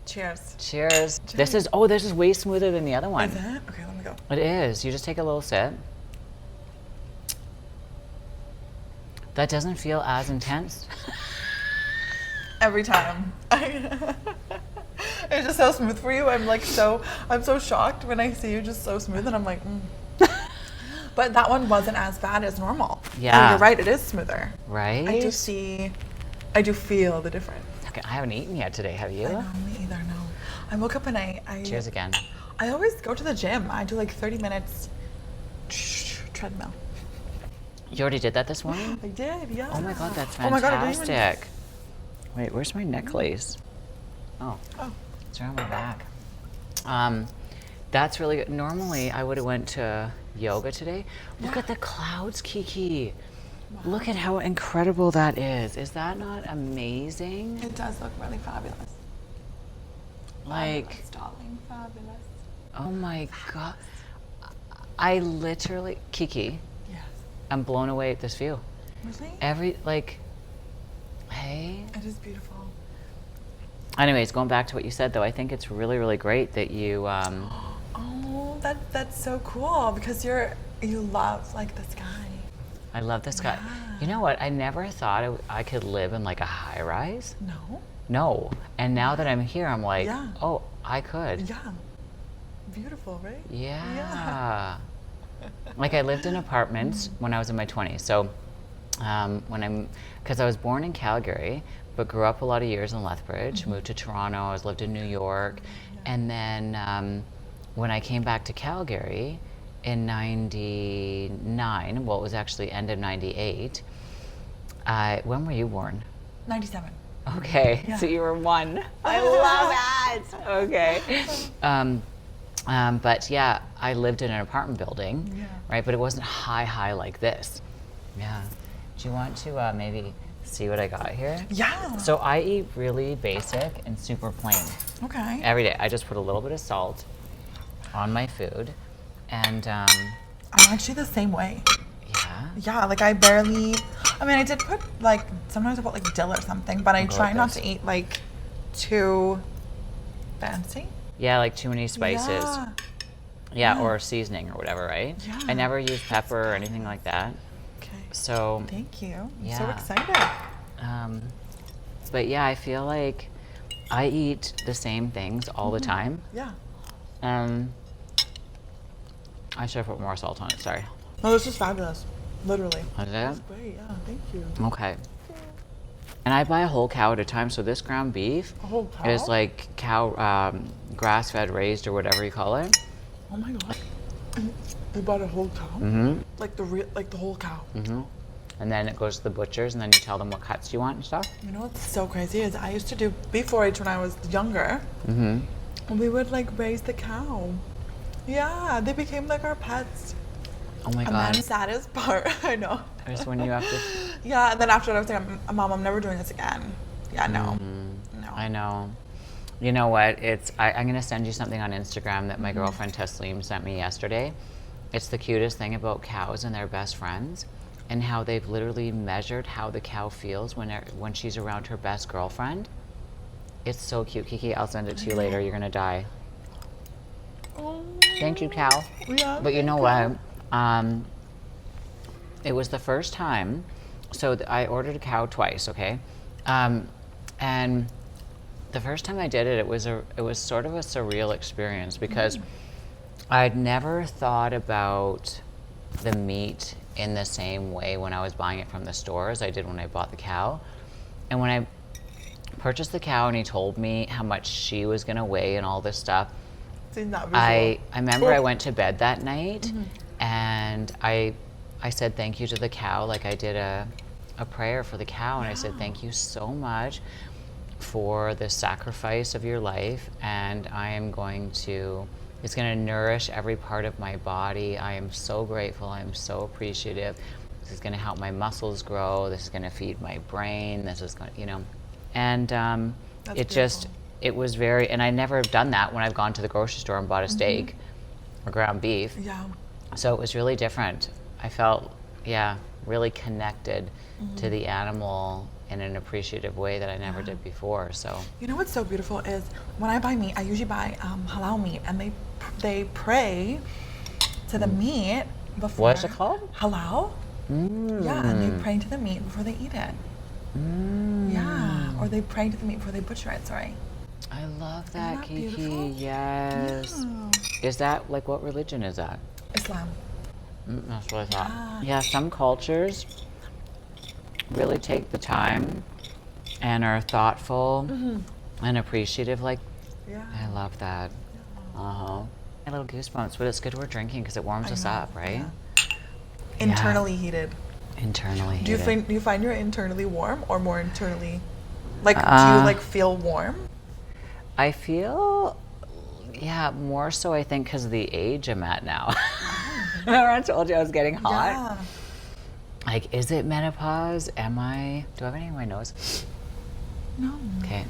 Cheers. Cheers. This is way smoother than the other one. Is it? Okay, let me go. It is. You just take a little sip. That doesn't feel as intense. Every time. It's just so smooth for you. I'm so shocked when I see you just so smooth, and I'm like, But that one wasn't as bad as normal. Yeah. You're right, it is smoother. Right? I do feel the difference. Okay, I haven't eaten yet today, have you? I know, me either, no. I woke up and I Cheers again. I always go to the gym. I do like 30 minutes treadmill. You already did that this morning? I did, yeah. Oh my God, that's Oh my God, I didn't fantastic. Wait, where's my necklace? Oh, Oh. it's around my back. That's really good. Normally, I would have went to yoga today. Look at the clouds, Kiki. Wow. Look at how incredible that is. Is that not amazing? It does look really fabulous. Like, Fabulous, darling, fabulous. oh my God. I literally, Kiki, Yes. I'm blown away at this view. Really? Hey. It is beautiful. Anyways, going back to what you said, though, I think it's really, really great that you. Oh, that's so cool because you love like the sky. I love the sky. Yeah. You know what? I never thought I could live in like a high rise. No. No. And now that I'm here, I'm like, Yeah. oh, I could. Yeah. Beautiful, right? Yeah. Like I lived in apartments when I was in my 20s. So because I was born in Calgary, but grew up a lot of years in Lethbridge, moved to Toronto, I lived in New York. And then when I came back to Calgary in 99, well, it was actually end of 98. When were you born? 97. Okay, Yeah. so you were one. I love it. Okay. But yeah, I lived in an apartment building, right? But it wasn't high like this. Yeah. Do you want to maybe see what I got here? Yeah. So I eat really basic and super plain Okay. every day. I just put a little bit of salt on my food, and I'm actually the same way. yeah. Yeah, like I did put like, sometimes I put like dill or something, but I go try like not this. to eat like too fancy. Yeah, like too many spices. Yeah. Yeah, or seasoning or whatever, right? Yeah. I never use pepper or anything like that. Okay. So, Thank you. I'm so Yeah. excited. but yeah, I feel like I eat the same things all the time. Yeah. I should have put more salt on it, sorry. No, this is fabulous. Literally. Is it? That's great. Yeah, thank you. Okay. And I buy a whole cow at a time, so this ground beef A whole cow? is like cow, grass-fed, raised, or whatever you call it. Oh my God. You bought a whole cow? Mm-hmm. Like the whole cow. Mm-hmm. And then it goes to the butchers, and then you tell them what cuts you want and stuff. You know what's so crazy is I used to do beef 4-H when I was younger. Mm-hmm. And we would like raise the cow. Yeah, they became like our pets. Oh my And God. then the saddest part, I know. Is when you have to. Yeah, and then after that I was like, Mom, I'm never doing this again. Yeah, no. No. I know. You know what? I'm going to send you something on Instagram that my girlfriend Taslim sent me yesterday. It's the cutest thing about cows and their best friends, and how they've literally measured how the cow feels when she's around her best girlfriend. It's so cute, Kiki. I'll send it to you later. You're going to die. Oh. Thank you, cow. Yeah, But you know what? It was the first time. So I ordered a cow twice, okay? And the first time I did it, it was sort of a surreal experience because I'd never thought about the meat in the same way when I was buying it from the store as I did when I bought the cow. And when I purchased the cow and he told me how much she was going to weigh and all this stuff, Seen that visual. I remember I went to bed that night and I said thank you to the cow. Like I did a prayer for the cow, and I said thank you so much for the sacrifice of your life, and it's going to nourish every part of my body. I am so grateful. I am so appreciative. This is going to help my muscles grow. This is going to feed my brain. This is going to, and That's it just, beautiful. it was very, and I never have done that when I've gone to the grocery store and bought a steak or ground beef. Yeah. So it was really different. I felt, really connected to the animal in an appreciative way that I never did before. So You know what's so beautiful is when I buy meat, I usually buy halal meat, and they pray to the meat before. what's it called? Halal. Yeah, and they pray to the meat before they eat it. Yeah, or they pray to the meat before they butcher it. Sorry. I love that, that Kiki. beautiful? Yes. Yeah. Is that like, what religion is that? Islam. That's what I thought. Yeah, some cultures really take the time and are thoughtful and appreciative. Like, Yeah. I love that. A little goosebumps, but it's good we're drinking because it warms us up, right? Yeah. Internally heated. Internally Do you heated. find you're internally warm or more internally, like, do you like feel warm? I feel, more so I think because of the age I'm at now. Remember I told you I was getting hot? Yeah. Like, is it menopause? Do I have anything in my nose? No. Okay.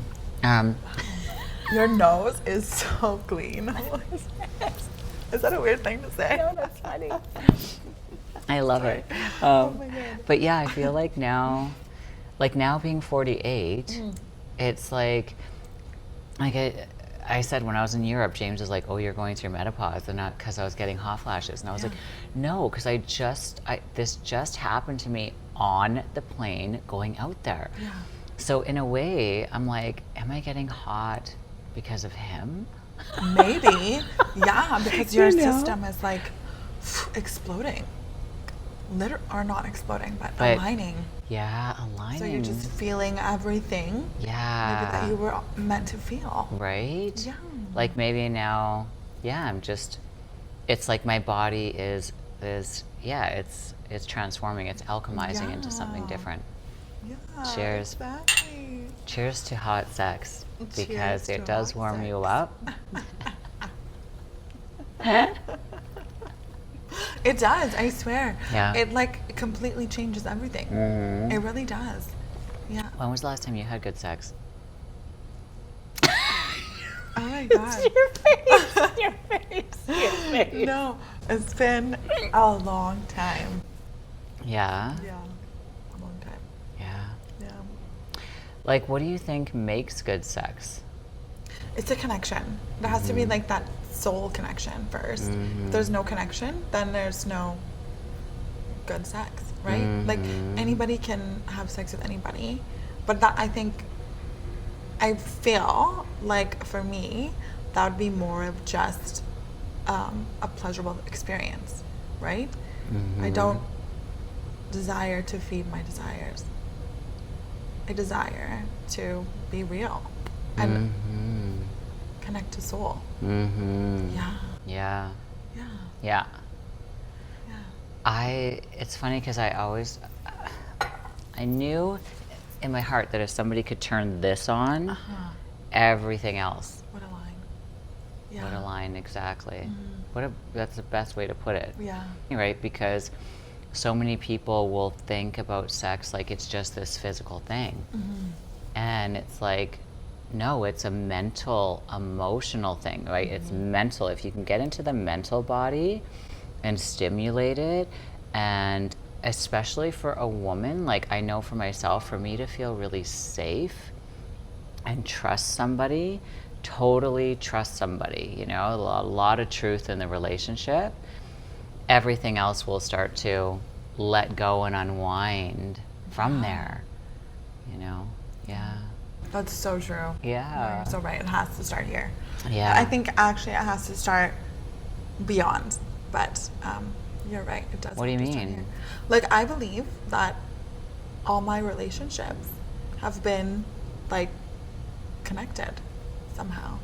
Your nose is so clean. Is that a weird thing to say? No, that's funny. I love it. Oh my God. But yeah, I feel like now being 48, it's like I said when I was in Europe, James was like, "Oh, you're going through menopause," and not because I was getting hot flashes, and I was like, "No, because this just happened to me on the plane going out there." Yeah. So in a way, I'm like, "Am I getting hot because of him?" Maybe. Yeah, because your You know? system is like exploding. Or not exploding, but But- aligning. Yeah, aligning. So you're just feeling everything maybe that you were meant to feel. Right? Yeah. Like maybe now, it's like my body is it's transforming, it's alchemizing into something Yeah. different. Yeah. Cheers. Exactly. Cheers to hot sex, because Cheers it to does hot warm you sex. up. It does, I swear. Yeah. It like completely changes everything. It really does. Yeah. When was the last time you had good sex? Oh my God. Your face. No, it's been a long time. Yeah. Yeah. A long time. Yeah. Yeah. Like, what do you think makes good sex? It's a connection. There has to be like that soul connection first. If there's no connection, then there's no good sex, right? Like anybody can have sex with anybody, but that I feel like for me, that would be more of just a pleasurable experience, right? I don't desire to feed my desires. I desire to be real and connect to soul. Yeah. Yeah. Yeah. Yeah. Yeah. It's funny because I knew in my heart that if somebody could turn this on, everything else What a line. Yeah. would align exactly. That's the best way to put it. Yeah. Right? Because so many people will think about sex like it's just this physical thing. And it's like, no, it's a mental, emotional thing, right? It's mental. If you can get into the mental body and stimulate it, and especially for a woman, like I know for myself, for me to feel really safe and trust somebody, totally trust somebody, a lot of truth in the relationship, everything else will start to let go and unwind from there, Yeah. That's so true. Yeah. You're so right. It has to start here. Yeah. I think actually it has to start beyond, but you're right. It does. What do you have to start mean? here. Like I believe that all my relationships have been like connected somehow.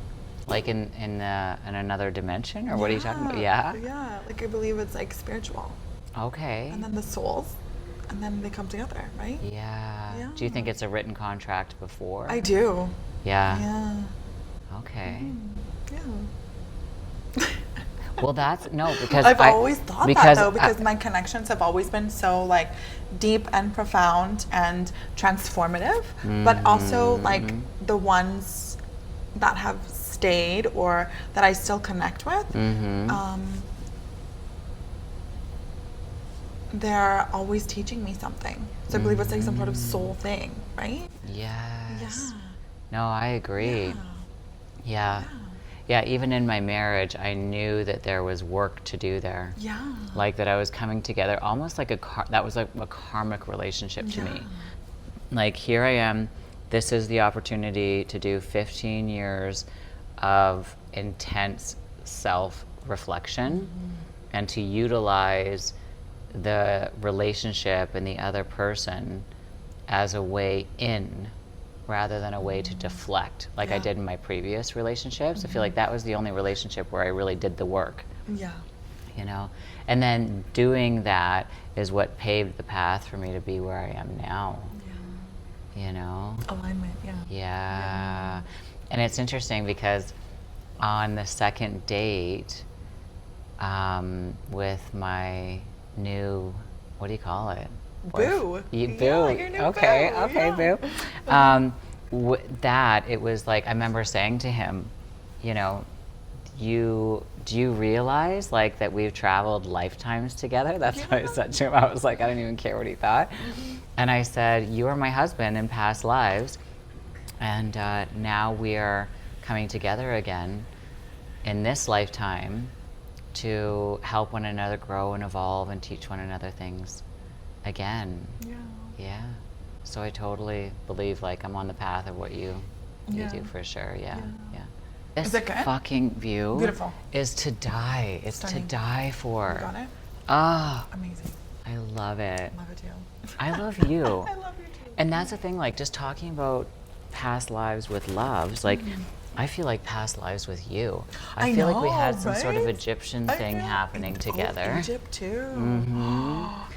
Like in another dimension, or what are you talking about? Yeah. Yeah. Like I believe it's like spiritual, Okay. and then the souls, and then they come together, right? Yeah. Do you think it's a written contract before? I do. Yeah. Yeah. Okay. Yeah. Well, because I've always thought that though, because I- my connections have always been so like deep and profound and transformative, but also like the ones that have stayed or that I still connect with, they're always teaching me something. So I believe it's like some sort of soul thing, right? Yes. Yeah. No, I agree. Yeah. Yeah. Yeah, even in my marriage, I knew that there was work to do there. Yeah. Like that I was coming together almost like that was like a karmic relationship to me. Like here I am, this is the opportunity to do 15 years of intense self-reflection and to utilize the relationship and the other person as a way in rather than a way to deflect like I did in my previous relationships. I feel like that was the only relationship where I really did the work. Yeah. You know, and then doing that is what paved the path for me to be where I am now. You know, Alignment. yeah. And it's interesting because on the second date with my new, what do you call it? Boo. Boo. Yeah, your new Okay, boo. okay, Yeah. boo. That it was like I remember saying to him, you know, do you realize like that we've traveled lifetimes together? That's what I said to him. I was like, I didn't even care what he thought. And I said, you are my husband in past lives, and now we are coming together again in this lifetime to help one another grow and evolve and teach one another things again. Yeah. So I totally believe like I'm on the path of what you do for sure. Yeah. This Is it good? fucking view Beautiful. is to die. It's Stunning. to die for. You got it? Ah, Amazing. I love it. Love it too. I love you. I love you too. And that's the thing, like just talking about past lives with loves, like I feel like past lives with you. I feel like we had some sort of right? Egyptian I thing know. happening together. Egypt too.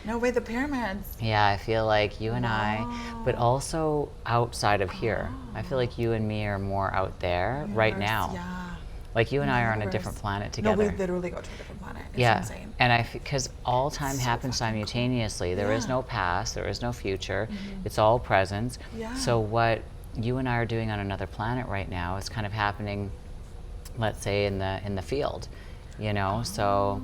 No way, the pyramids. Yeah, I feel like you and I, but also outside of here. I feel like you and me are more out there right Universe, now. Yeah. Like you and I are on a Universe. different planet No, together. we literally go to a different planet. It's Yeah, insane. and because all time So happens fucking simultaneously. There is Yeah. no past, there is no future. It's all present. Yeah. So what you and I are doing on another planet right now is kind of happening, let's say in the field, you know. So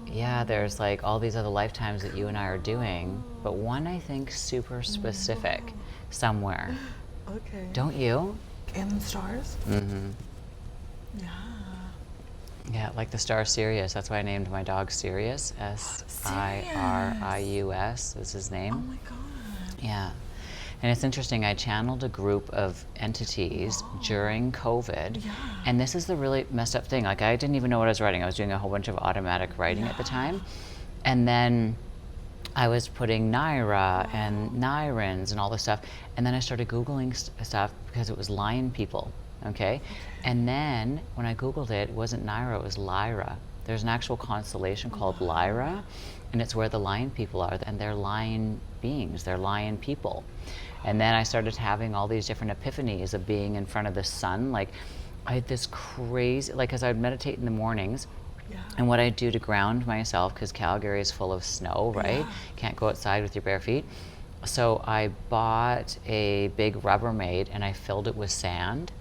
yeah, there's like all these other lifetimes that you and I are doing, but one I think super specific somewhere. Okay. Don't you? And the stars? Mm-hmm. Yeah. Yeah, like the star Sirius. That's why I named my dog Sirius. Sirius is his name. Oh my god. Yeah. And it's interesting, I channeled a group of entities during COVID. Yeah. And this is the really messed up thing. Like, I didn't even know what I was writing. I was doing a whole bunch of automatic writing at the time. And then I was putting Naira and Nirans and all this stuff. And then I started Googling stuff because it was lion people. Okay? And then when I Googled it, it wasn't Naira, it was Lyra. There's an actual constellation called Lyra, and it's where the lion people are, and they're lion beings, they're lion people. And then I started having all these different epiphanies of being in front of the sun. Like, I had this crazy, like, as I would meditate in the mornings, and what I do to ground myself, because Calgary is full of snow, right? Can't go outside with your bare feet. So I bought a big Rubbermaid and I filled it with sand.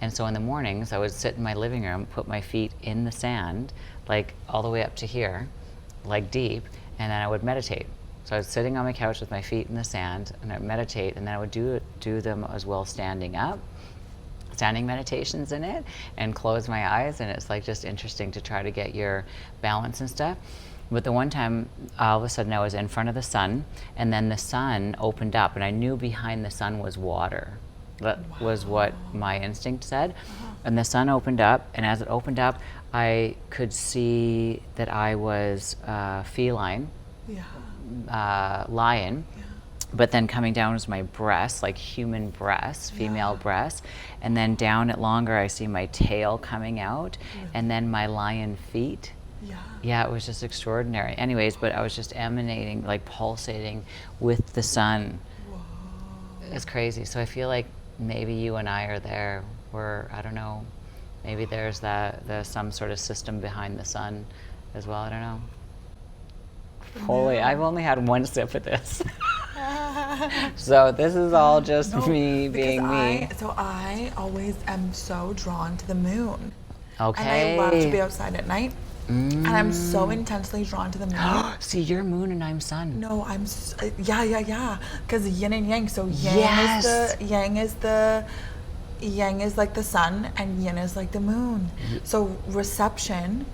And so in the mornings I would sit in my living room, put my feet in the sand, like all the way up to here, like deep, and then I would meditate. So I was sitting on my couch with my feet in the sand and I'd meditate, and then I would do them as well standing up, standing meditations in it, and close my eyes, and it's like just interesting to try to get your balance and stuff. But the one time, all of a sudden I was in front of the sun, and then the sun opened up, and I knew behind the sun was water. That was what my instinct said. And the sun opened up, and as it opened up, I could see that I was feline, lion, but then coming down was my breasts, like human breasts, female breasts, and then down it longer, I see my tail coming out, and then my lion feet. Yeah, it was just extraordinary. Anyways, but I was just emanating, like pulsating with the sun. It's crazy. So I feel like maybe you and I are there. I don't know, maybe there's some sort of system behind the sun as well. I don't know. Holy, I've only had one sip of this. So this is all just me being me. So I always am so drawn to the moon. Okay. And I love to be outside at night. And I'm so intensely drawn to the moon. See, you're moon and I'm sun. No, yeah. Because yin and yang. So Yes. yang is like the sun, and yin is like the moon. So reception,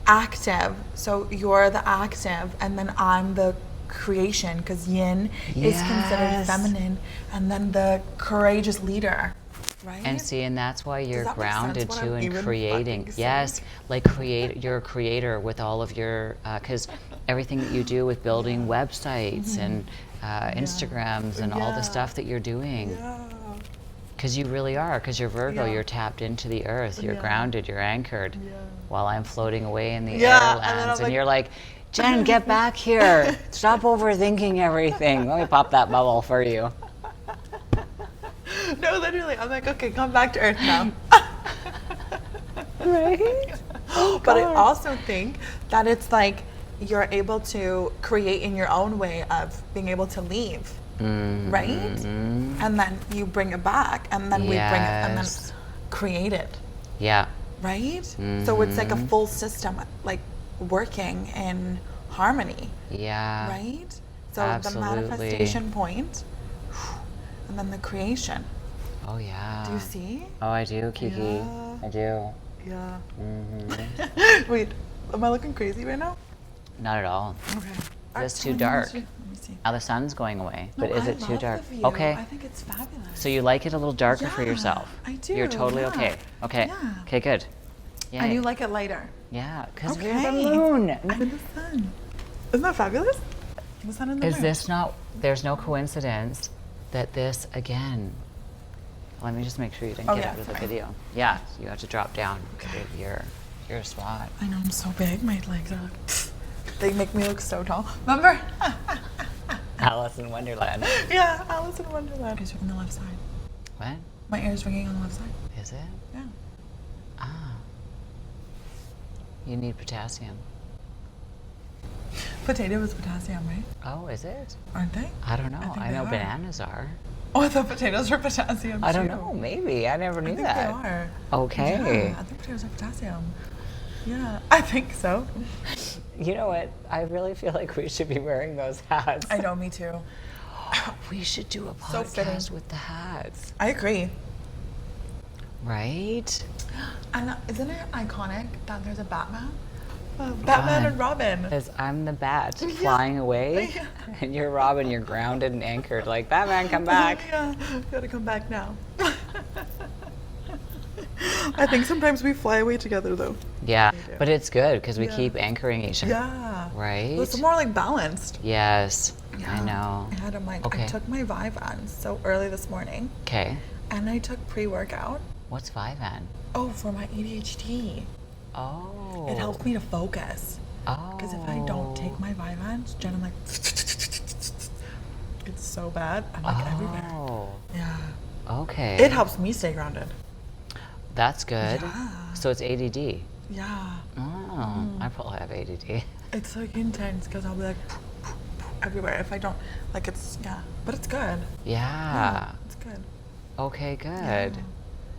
active. So you're the active, and then I'm the creation, because yin is considered Yes. feminine, and then the courageous leader. Right? And see, and that's why you're that make sense grounded what too I'm in even creating. fucking Yes, saying? like you're a creator with all of your, because everything that you do with building websites and Instagrams and all the Yeah. stuff that you're doing. Yeah. Because you really are, because you're Virgo, Yeah. you're tapped into the earth, you're Yeah. grounded, you're anchored. Yeah. While I'm floating away in the Yeah, and then airlands, I'm and like- you're like, Jen, get back here. Stop overthinking everything. Let me pop that bubble for you. No, literally, I'm like, okay, come back to earth now. Right? But I also think that it's like you're able to create in your own way of being able to leave, right? And then you bring it back, and then we bring it, and then Yes. create it, Yeah. right? So it's like a full system, like working in harmony, Yeah. right? So Absolutely. the manifestation point, and then the creation. Oh, yeah. Do you see? Oh, I do, Kiki. Yeah. I do. Yeah. Mm-hmm. Wait, am I looking crazy right now? Not at all. Okay. It's So too let me dark. see- Let me see. Now the sun's going away, but No, is I it too love dark? the view. Okay. I think it's fabulous. So you like it a little darker for Yeah, yourself? I do, You're totally yeah. okay. Okay. Yeah. Okay, good. Yeah. And you like it lighter. Yeah, because we're Okay. the moon. And the sun. Isn't that fabulous? The sun and the Is moon. this not, there's no coincidence that this, again, let me just make sure you didn't Oh, get yeah, out of the sorry. video. Yeah, so you have to drop down Okay. to your spot. I know, I'm so big. My legs are like, they make me look so tall. Remember? Alice in Wonderland. Yeah, Alice in Wonderland. It's on the left side. What? My ear's ringing on the left side. Is it? Yeah. Ah. You need potassium. Potato is potassium, right? Oh, is it? Aren't they? I don't know. think I they know are. bananas are. Oh, I thought potatoes were potassium. I don't too. know. Maybe. I never I knew think that. they are. Okay. Yeah, I think potatoes are potassium. Yeah, I think so. You know what? I really feel like we should be wearing those hats. I know, me too. We should do a So fitting. podcast with the hats. I agree. Right? And isn't it iconic that there's a Batman? Batman and Robin. Because I'm the bat flying away, Yeah. and you're Robin, you're grounded and anchored. Like, Batman, come back. Yeah, you gotta come back now. I think sometimes we fly away together though. Yeah, We do. but it's good because we Yeah. keep anchoring each other. Yeah. Right? It's more like balanced. Yes, I Yeah. know. I had I Okay. took my Vyvanse so early this morning, Okay. and I took pre-workout. What's Vyvan? Oh, for my ADHD. Oh. It helps me to focus. Oh. Because if I don't take my Vyvanse, Jen, I'm like, it's so bad. I'm like everywhere. Oh. Yeah. Okay. It helps me stay grounded. That's good. Yeah. So it's ADD. Yeah. Oh, I probably have ADD. It's like intense because I'll be like everywhere if I don't, like it's, yeah. But it's good. Yeah. It's good. Okay, good. Yeah.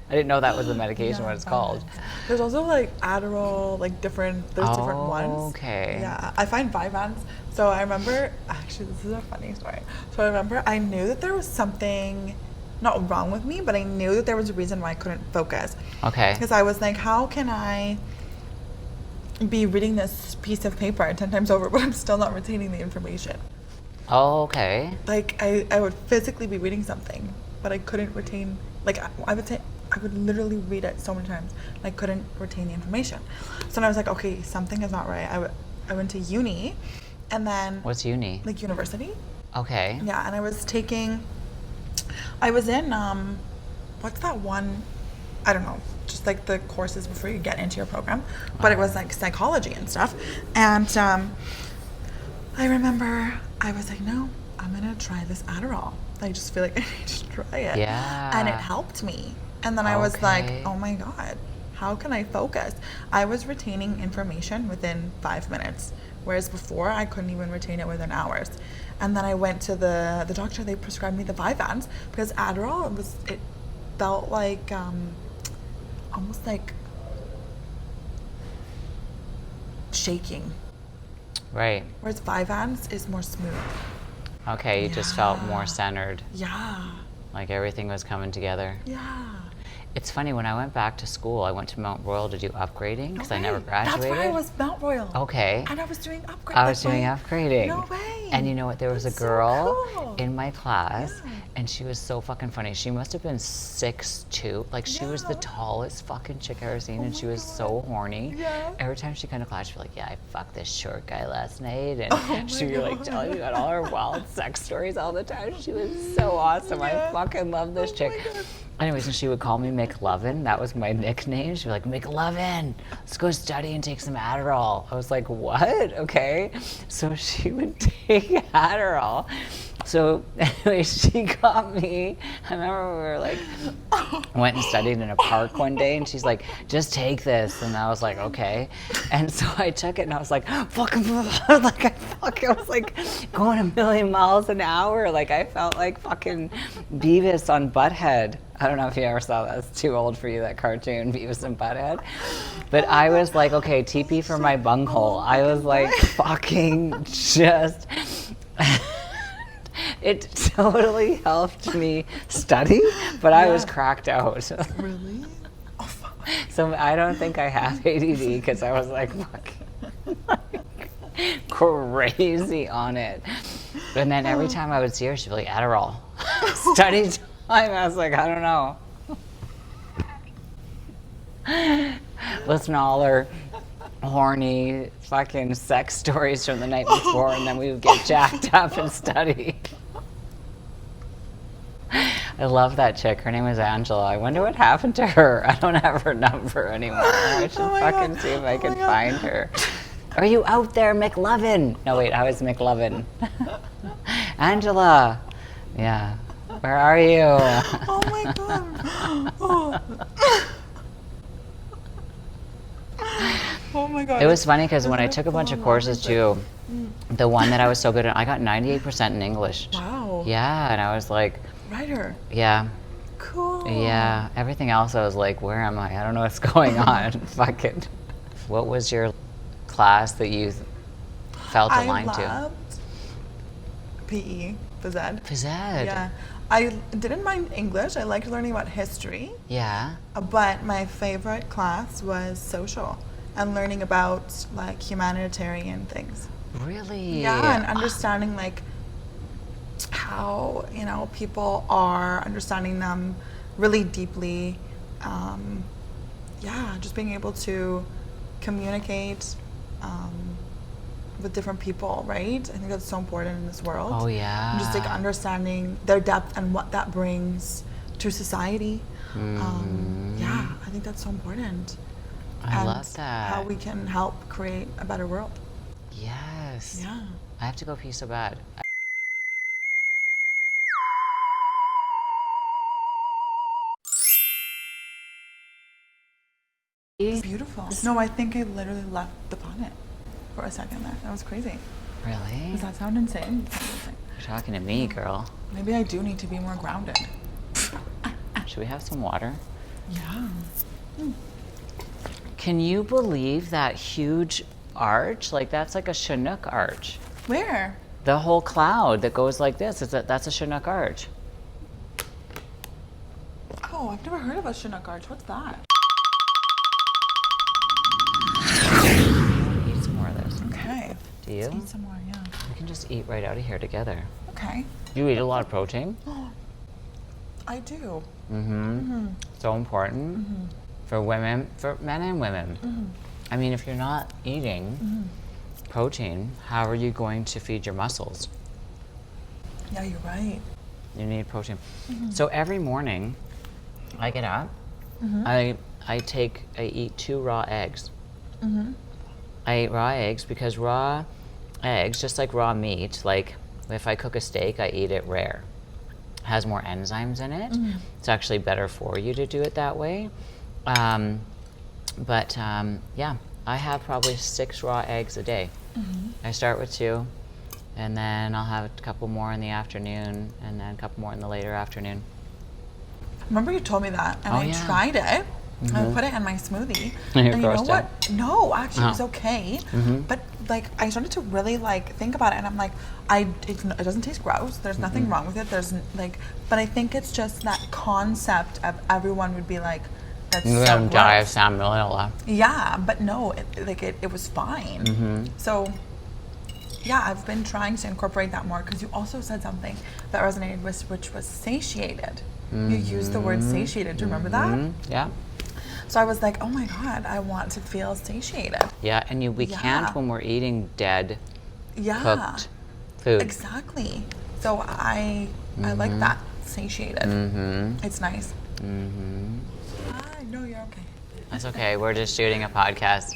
I didn't know that was the medication, Yeah, what it's called. Vyvanse. There's also like Adderall, like different ones. Okay. Yeah, I find Vyvanse. So I remember, actually, this is a funny story. So I remember I knew that there was something not wrong with me, but I knew that there was a reason why I couldn't focus. Okay. Because I was like, how can I be reading this piece of paper 10 times over, but I'm still not retaining the information? Oh, okay. Like I would physically be reading something, but I couldn't retain, like I would say, I would literally read it so many times, and I couldn't retain the information. So then I was like, okay, something is not right. I went to uni, and then What's uni? like university. Okay. Yeah, and I was in, what's that one, I don't know, just like the courses before you get into your program, but it was like psychology and stuff. And I remember I was like, no, I'm gonna try this Adderall. I just feel like I need to try it. Yeah. And it helped me. And then I was like, Okay. oh my God, how can I focus? I was retaining information within 5 minutes, whereas before I couldn't even retain it within hours. And then I went to the doctor. They prescribed me the Vyvanse because Adderall, it felt like almost like shaking. Right. Whereas Vyvanse is more smooth. Okay, you just felt more centered. Yeah. Like everything was coming together. Yeah. It's funny, when I went back to school, I went to Mount Royal to do upgrading because I never graduated. That's where I was, Mount Royal. Okay. And I was doing upgrading. I was doing upgrading. No way. And you know what? There was That's a girl so cool. in my class, Yeah. and she was so fucking funny. She must have been 6'2". Like, she was the Yeah. tallest fucking chick I ever seen, Oh and she my was God. so horny. Yeah. Every time she come to class, she'd be like, yeah, I fucked this short guy last night. And Oh she'd my be like God. telling me about all her wild sex stories all the time. She was so awesome. Yeah. I fucking love this Oh chick. my God. Anyways, and she would call me McLovin. That was my nickname. She'd be like, McLovin, let's go study and take some Adderall. I was like, what? Okay. So she would take Adderall. So anyway, she got me. I remember we were like, went and studied in a park one day, and she's like, just take this. And I was like, okay. And so I took it, and I was like, fucking, I was like going a million miles an hour. Like, I felt like fucking Beavis on Butthead. I don't know if you ever saw that. It's too old for you, that cartoon, Beavis and Butthead. But I was like, okay, TP for my bunghole. I was like, fucking just... It totally helped me study, but I was cracked out. Really? Oh, fuck. So I don't think I have ADD because I was like fucking crazy on it. And then every time I would see her, she'd be like, Adderall. Study time. I was like, I don't know. Listen to all her horny fucking sex stories from the night before, and then we would get jacked up and study. I love that chick. Her name was Angela. I wonder what happened to her. I don't have her number anymore. I should fucking see if I can find her. Are you out there, McLovin? No, wait, I was McLovin. Angela. Yeah. Where are you? Oh my God. Oh my God. It was funny because when I Isn't took it a bunch so of courses too, the one that I was so good at, I got 98% in English. Wow. Yeah, and I was like, Writer. yeah, Cool. yeah. Everything else, I was like, where am I? I don't know what's going on. Fuck it. What was your class that you felt aligned I to? loved PE, phys ed. Phys ed. Yeah. I didn't mind English. I liked learning about history. Yeah. But my favorite class was social and learning about like humanitarian things. Really? Yeah, and understanding like how, you know, people are, understanding them really deeply. Yeah, just being able to communicate with different people, right? I think that's so important in this world. Oh, yeah. And just like understanding their depth and what that brings to society. Yeah, I think that's so important. I love that. How we can help create a better world. Yes. Yeah. I have to go pee so bad. Beautiful. No, I think I literally left the planet for a second there. That was crazy. Really? Does that sound insane? You're talking to me, girl. Maybe I do need to be more grounded. Should we have some water? Yeah. Can you believe that huge arch? Like, that's like a Chinook arch. Where? The whole cloud that goes like this, that's a Chinook arch. Oh, I've never heard of a Chinook arch. What's that? Eat some more of this. Okay. Do you? Let's eat some more, yeah. We can just eat right out of here together. Okay. You eat a lot of protein. I do. So important for women, for men and women. I mean, if you're not eating protein, how are you going to feed your muscles? Yeah, you're right. You need protein. So every morning, I get up. I eat 2 raw eggs. I eat raw eggs because raw eggs, just like raw meat, like if I cook a steak, I eat it rare. It has more enzymes in it. It's actually better for you to do it that way. Yeah, I have probably 6 raw eggs a day. I start with 2, and then I'll have a couple more in the afternoon, and then a couple more in the later afternoon. Remember you told me that, and Oh, I yeah. tried it, I would put it in my smoothie. And And you know grossed what? out? No, actually, it was Oh. okay. But like, I started to really like think about it, and I'm like, it doesn't taste gross. There's nothing wrong with it. There's like, but I think it's just that concept of everyone would be like, that's You're so gonna die of gross. salmonella. Yeah, but no, it was fine. So, yeah, I've been trying to incorporate that more because you also said something that resonated with, which was satiated. You used the word satiated. Do you remember that? Yeah. So I was like, oh my God, I want to feel satiated. Yeah, and we Yeah. can't when we're eating dead, Yeah. cooked food. Exactly. So I like that satiated. It's nice. Ah, no, you're okay. That's okay. We're just shooting a podcast.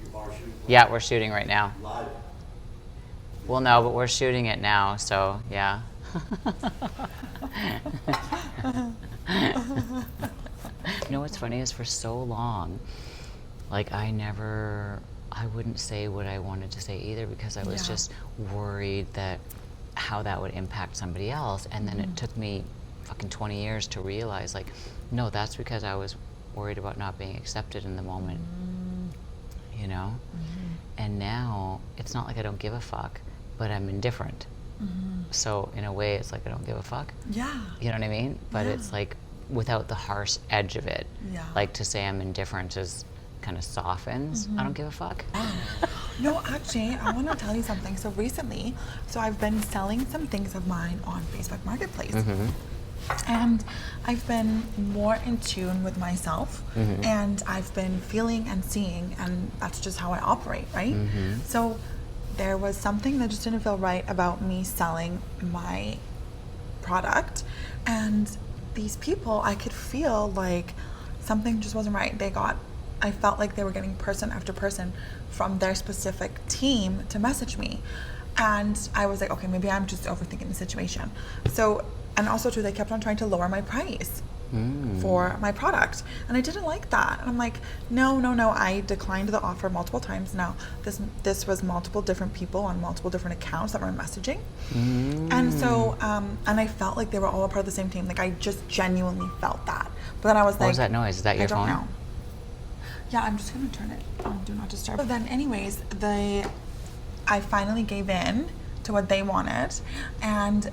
You are shooting Yeah, we're shooting right now. live. Well, no, but we're shooting it now, so yeah. You know what's funny is for so long, like I wouldn't say what I wanted to say either because I was Yeah. just worried that how that would impact somebody else. And then it took me fucking 20 years to realize, like, no, that's because I was worried about not being accepted in the moment, you know? And now it's not like I don't give a fuck, but I'm indifferent. So in a way, it's like I don't give a fuck. Yeah. You know what I mean? But Yeah. it's like without the harsh edge of it. Yeah. Like to say I'm indifferent is kind of softens. I don't give a fuck. No, actually, I want to tell you something. So recently, I've been selling some things of mine on Facebook Marketplace. And I've been more in tune with myself, and I've been feeling and seeing, and that's just how I operate, right? So there was something that just didn't feel right about me selling my product, and these people, I could feel like something just wasn't right. I felt like they were getting person after person from their specific team to message me. And I was like, okay, maybe I'm just overthinking the situation. So, and also too, they kept on trying to lower my price for my product. And I didn't like that. And I'm like, no. I declined the offer multiple times. Now, this was multiple different people on multiple different accounts that were messaging. And so, and I felt like they were all a part of the same team. Like I just genuinely felt that. But then I was like, What was that noise? Is that your I don't phone? know. Yeah, I'm just gonna turn it on Do Not Disturb. But then anyways, I finally gave in to what they wanted, and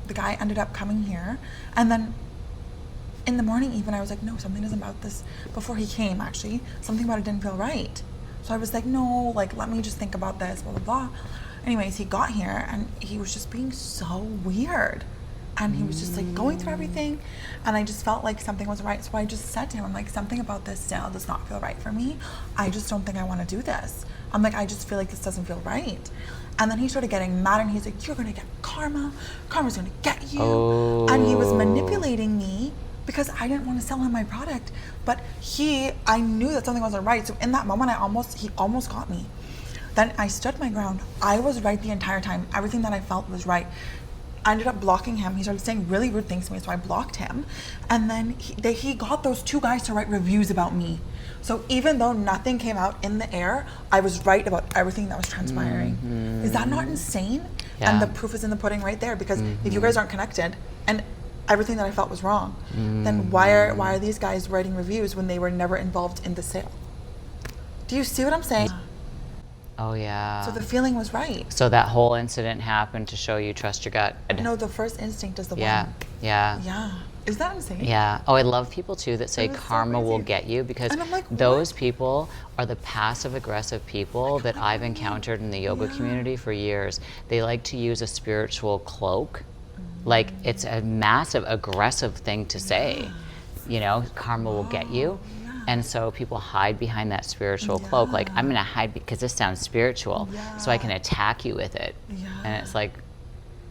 the guy ended up coming here, and then in the morning even I was like, no, something isn't about this. Before he came, actually, something about it didn't feel right. So I was like, no, like let me just think about this, blah blah blah. Anyways, he got here and he was just being so weird. And he was just like going through everything, and I just felt like something wasn't right. So I just said to him, I'm like, something about this sale does not feel right for me. I just don't think I want to do this. I'm like, I just feel like this doesn't feel right. And then he started getting mad, and he's like, you're gonna get karma. Karma's gonna get you. And he was manipulating me because I didn't want to sell him my product. But I knew that something wasn't right. So in that moment, he almost got me. Then I stood my ground. I was right the entire time. Everything that I felt was right. I ended up blocking him. He started saying really rude things to me, so I blocked him. And then he got those two guys to write reviews about me. So even though nothing came out in the air, I was right about everything that was transpiring. Is that not insane? Yeah. And the proof is in the pudding right there, because if you guys aren't connected and everything that I felt was wrong, then why are these guys writing reviews when they were never involved in the sale? Do you see what I'm saying? Oh yeah. So the feeling was right. So that whole incident happened to show you trust your gut. No, the first instinct is the Yeah. one. Yeah. Yeah. Is that insane? Yeah. Oh, I love people too that say That is so karma will crazy. get you, because And I'm like, those what? people are the passive aggressive people that I've encountered in the yoga community for years. They like to use a spiritual cloak. Like it's a massive aggressive thing to say. You know, karma will get you. And so people hide behind that spiritual cloak. Like, I'm going to hide because this sounds spiritual, so I can attack you with it. And it's like,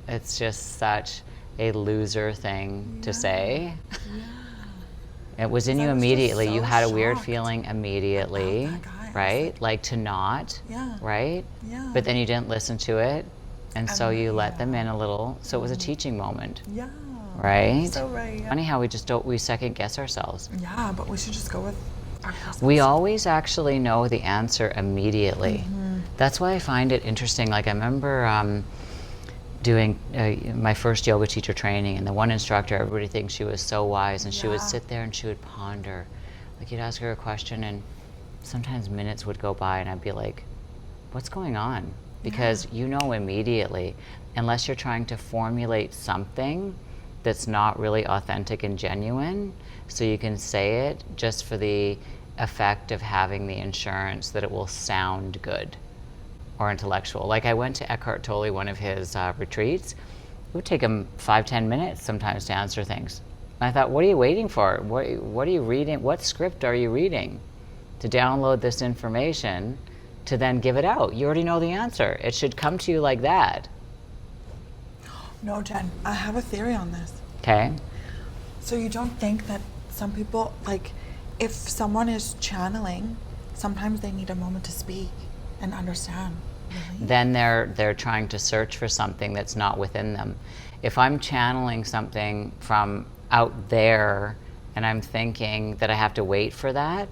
it's just such a loser thing to say. It was in you I was just immediately. You so had a weird shocked feeling immediately, that guy. I was right? Like to not, Yeah. right? Yeah. But then you didn't listen to it. And so then, you let them in a little. So it was a teaching moment, Yeah. right? So right. Funny how we second guess ourselves. Yeah, but we should just go with our process. We always actually know the answer immediately. That's why I find it interesting. Like I remember doing my first yoga teacher training, and the one instructor, everybody thinks she was so wise, and she would sit there and she would ponder. Like, you'd ask her a question, and sometimes minutes would go by, and I'd be like, what's going on? Because you know immediately, unless you're trying to formulate something that's not really authentic and genuine, so you can say it just for the effect of having the insurance that it will sound good or intellectual. Like, I went to Eckhart Tolle, one of his retreats. It would take him 5-10 minutes sometimes to answer things. And I thought, what are you waiting for? What are you reading? What script are you reading to download this information to then give it out? You already know the answer. It should come to you like that. No, Jen, I have a theory on this. Okay. So you don't think that some people, like, if someone is channeling, sometimes they need a moment to speak and understand. Really? Then they're trying to search for something that's not within them. If I'm channeling something from out there and I'm thinking that I have to wait for that,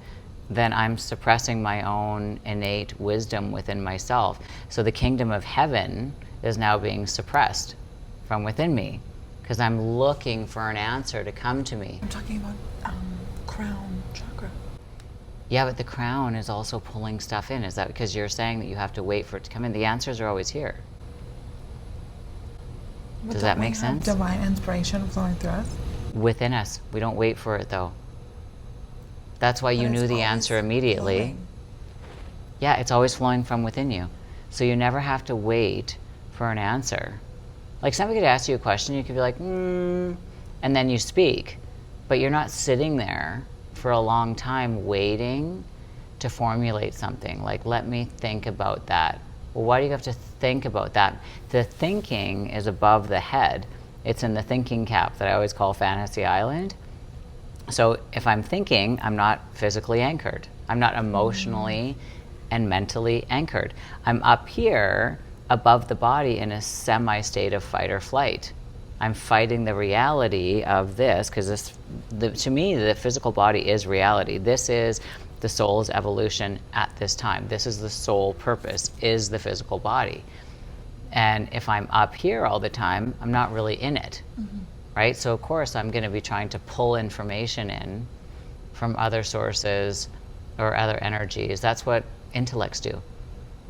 then I'm suppressing my own innate wisdom within myself. So the kingdom of heaven is now being suppressed from within me because I'm looking for an answer to come to me. I'm talking about crown chakra. Yeah, but the crown is also pulling stuff in. Is that because you're saying that you have to wait for it to come in? The answers are always here. But Does don't that make we have sense? Divine inspiration flowing through us. Within us. We don't wait for it, though. That's why you But knew it's the always answer immediately. flowing. Yeah, it's always flowing from within you. So you never have to wait for an answer. Like, somebody could ask you a question, you could be like, and then you speak. But you're not sitting there for a long time waiting to formulate something. Like, let me think about that. Well, why do you have to think about that? The thinking is above the head. It's in the thinking cap that I always call Fantasy Island. So if I'm thinking, I'm not physically anchored. I'm not emotionally and mentally anchored. I'm up here above the body in a semi-state of fight or flight. I'm fighting the reality of this because to me, the physical body is reality. This is the soul's evolution at this time. This is the sole purpose, is the physical body. And if I'm up here all the time, I'm not really in it. Right? So of course I'm going to be trying to pull information in from other sources or other energies. That's what intellects do,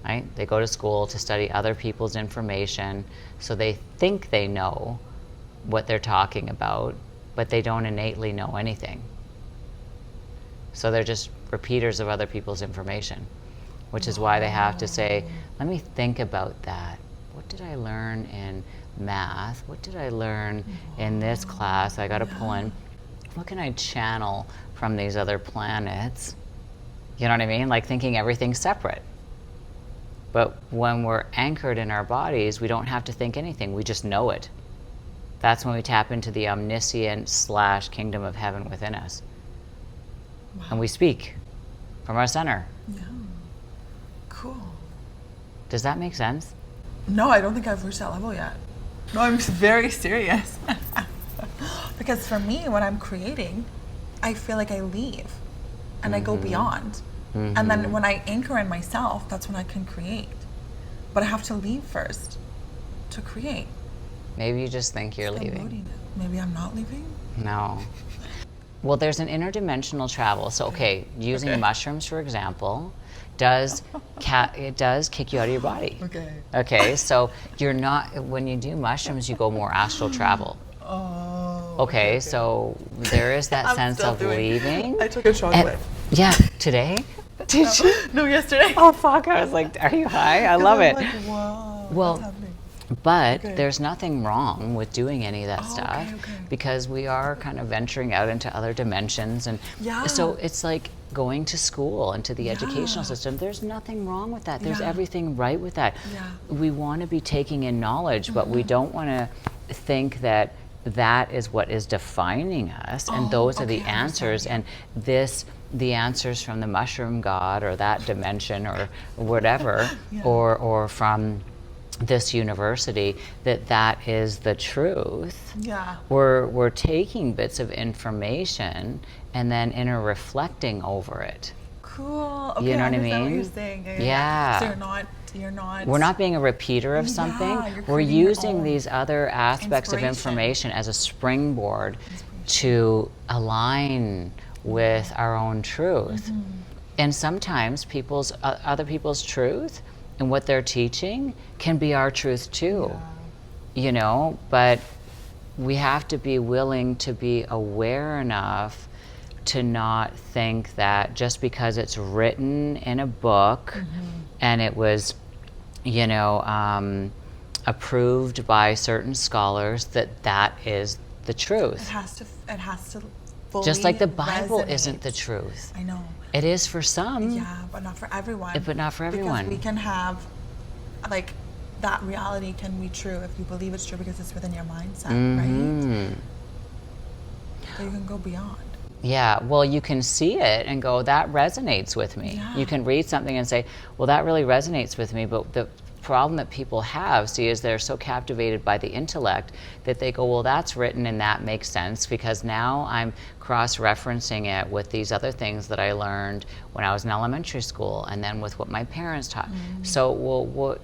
right? They go to school to study other people's information, so they think they know what they're talking about, but they don't innately know anything. So they're just repeaters of other people's information, which is why they have to say, let me think about that. What did I learn in math? What did I learn in this class? I got to pull in, what can I channel from these other planets? You know what I mean? Like, thinking everything's separate. But when we're anchored in our bodies, we don't have to think anything. We just know it. That's when we tap into the omniscient / kingdom of heaven within us. Wow. And we speak from our center. Yeah. Cool. Does that make sense? No, I don't think I've reached that level yet. No, I'm very serious. Because for me, when I'm creating, I feel like I leave and I go beyond. And then when I anchor in myself, that's when I can create. But I have to leave first to create. Maybe you just think you're I'm leaving. loading it. Maybe I'm not leaving? No. Well, there's an interdimensional travel. So, okay, using mushrooms, for example, it does kick you out of your body. Okay. Okay, so you're not, when you do mushrooms, you go more astral travel. Oh. Okay, so there is that I'm sense still of doing- leaving. I took a chocolate. Yeah, today? Did you? No, yesterday. Oh, fuck, I was like, are you high? I love it. I'm like, wow, Well, what's happening? But Okay. there's nothing wrong with doing any of that Oh, stuff okay. because we are kind of venturing out into other dimensions. And Yeah. so it's like going to school, into the Yeah. educational system. There's nothing wrong with that. There's Yeah. everything right with that. Yeah. We want to be taking in knowledge, but we don't want to think that that is what is defining us, and Oh, those are the okay, I understand, answers. yeah. And the answers from the mushroom god or that dimension or whatever, Yeah. or from this university, that is the truth. Yeah. We're taking bits of information and then inner reflecting over it. Cool. Okay, You know I what I understand what mean? you're saying. Yeah. So you're not You're not. We're not being a repeater of something. you're We're creating your using own these other aspects of information as a springboard to align with our own truth. And sometimes other people's truth and what they're teaching can be our truth too. You know, but we have to be willing to be aware enough to not think that just because it's written in a book and it was, you know, approved by certain scholars, that is the truth. It has to fully Just like the Bible resonate. isn't the truth. I know. It is for some. Yeah, but not for everyone. But not for everyone. Because we can have, like, that reality can be true if you believe it's true because it's within your mindset, right? So you can go beyond. Yeah, well, you can see it and go, that resonates with me. Yeah. You can read something and say, well, that really resonates with me. But the problem that people have, see, is they're so captivated by the intellect that they go, well, that's written and that makes sense because now I'm cross-referencing it with these other things that I learned when I was in elementary school and then with what my parents taught. So, well,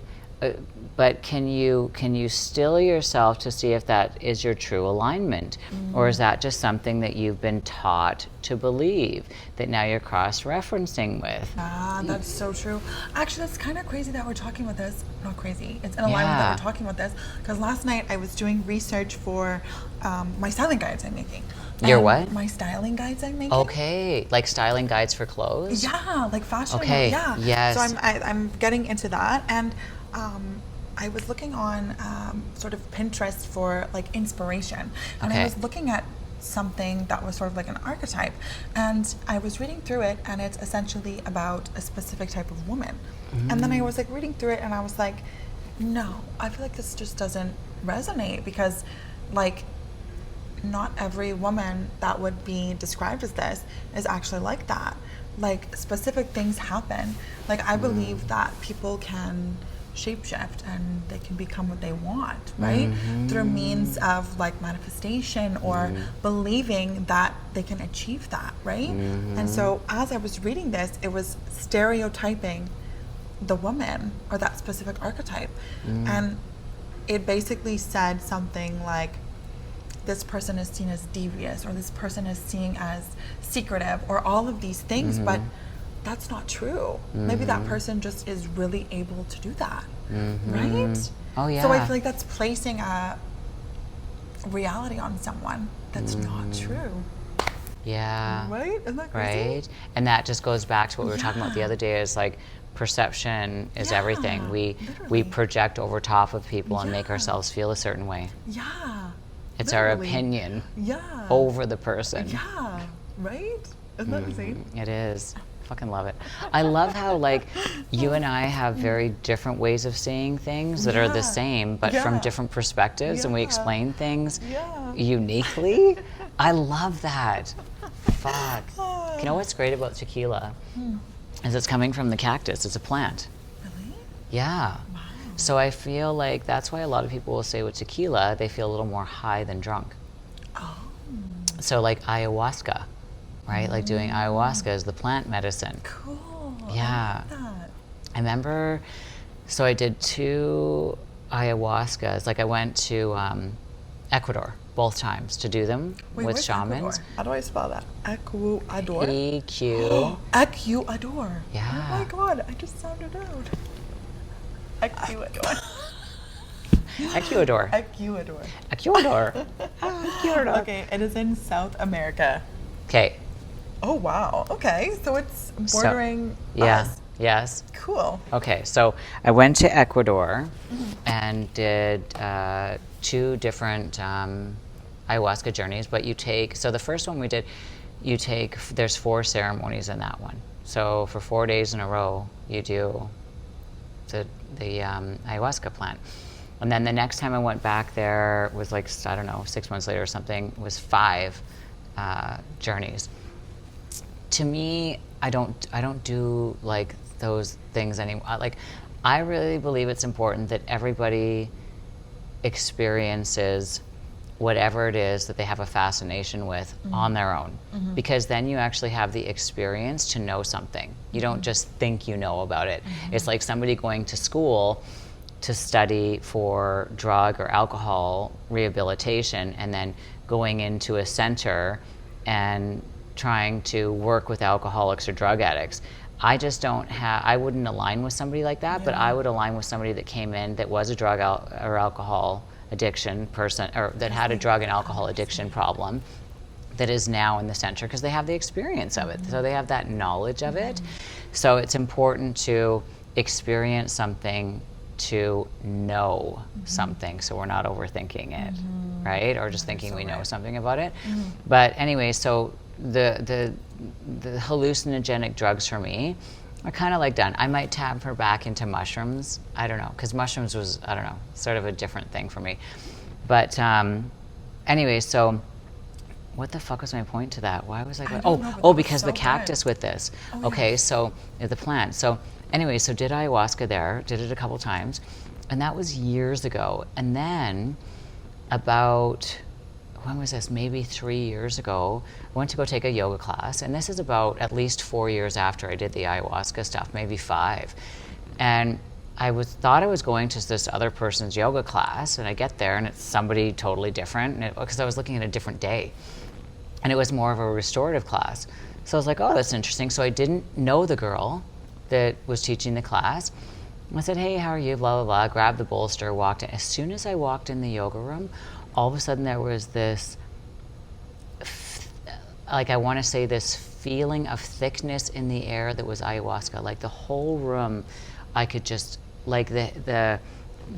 but can you still yourself to see if that is your true alignment, or is that just something that you've been taught to believe that now you're cross-referencing with? Ah, that's so true. Actually, that's kind of crazy that we're talking about this. Not crazy. It's in alignment that we're talking about this because last night I was doing research for my styling guides I'm making. Your what? My styling guides I'm making. Okay, like styling guides for clothes? Yeah, like fashion. Okay, Yeah. yes. So I'm getting into that, and I was looking on sort of Pinterest for like inspiration, and I was looking at something that was sort of like an archetype, and I was reading through it, and it's essentially about a specific type of woman. And then I was like reading through it, and I was like, no, I feel like this just doesn't resonate because, like, not every woman that would be described as this is actually like that. Like, specific things happen. Like, I believe that people can shapeshift and they can become what they want, right? Through means of like manifestation or believing that they can achieve that, right? And so as I was reading this, it was stereotyping the woman or that specific archetype. And it basically said something like, this person is seen as devious, or this person is seen as secretive, or all of these things, but that's not true. Maybe that person just is really able to do that, right? Oh, yeah. So I feel like that's placing a reality on someone that's not true. Yeah. Right? Isn't that crazy? Right? And that just goes back to what we were talking about the other day, is like perception is everything. We literally. project over top of people and make ourselves feel a certain way. Yeah. It's our literally. opinion Yeah. over the person. Yeah. Right? Isn't that insane? It is. Fucking love it. I love how like you and I have very different ways of seeing things that are the same, but from different perspectives, and we explain things uniquely. I love that. Fuck. You know what's great about tequila? Is it's coming from the cactus. It's a plant. Really? Yeah. Wow. So I feel like that's why a lot of people will say with tequila, they feel a little more high than drunk. Oh. So like ayahuasca, right? Like doing ayahuasca is the plant medicine. Cool. Yeah. I like that. I remember, so I did 2 ayahuascas. Like I went to Ecuador both times to do them with where's shamans. Ecuador? How do I spell that? Ecuador? EQ. Ecuador. Yeah. Oh my god, I just sounded out. Ecuador. Ecuador. Ecuador. Ecuador. Ecuador. Okay, it is in South America. Okay. Oh wow. Okay, so it's bordering Yeah. us. Yes. Cool. Okay, so I went to Ecuador and did 2 different ayahuasca journeys. But you take, so the first one we did, you take, there's 4 ceremonies in that one. So for 4 days in a row, you do the ayahuasca plant. And then the next time I went back there was like, I don't know, 6 months later or something, was 5 journeys. To me, I don't do like those things anymore. Like, I really believe it's important that everybody experiences whatever it is that they have a fascination with on their own. Because then you actually have the experience to know something. You don't just think you know about it. It's like somebody going to school to study for drug or alcohol rehabilitation and then going into a center and trying to work with alcoholics or drug addicts. I just don't have, I wouldn't align with somebody like that, but I would align with somebody that came in that was a drug or alcohol addiction person, or that had a drug and alcohol addiction problem, that is now in the center because they have the experience of it. So they have that knowledge of it. So it's important to experience something to know something, so we're not overthinking it, right? Or just thinking we know something about it. But anyway, so the hallucinogenic drugs for me are kind of like done. I might tap her back into mushrooms. I don't know, because mushrooms was, I don't know, sort of a different thing for me. But anyway, so what the fuck was my point to that? Why was I going? Because the cactus with this. Okay, so the plant. So anyway, so did ayahuasca there, did it a couple times, and that was years ago. And then about, when was this? Maybe 3 years ago, I went to go take a yoga class, and this is about at least 4 years after I did the ayahuasca stuff, maybe 5. And I thought I was going to this other person's yoga class, and I get there and it's somebody totally different, because I was looking at a different day. And it was more of a restorative class. So I was like, oh, that's interesting. So I didn't know the girl that was teaching the class. I said, hey, how are you? Blah, blah, blah. Grabbed the bolster, walked in. As soon as I walked in the yoga room, all of a sudden there was this, like I want to say this feeling of thickness in the air that was ayahuasca. Like the whole room, I could just, like the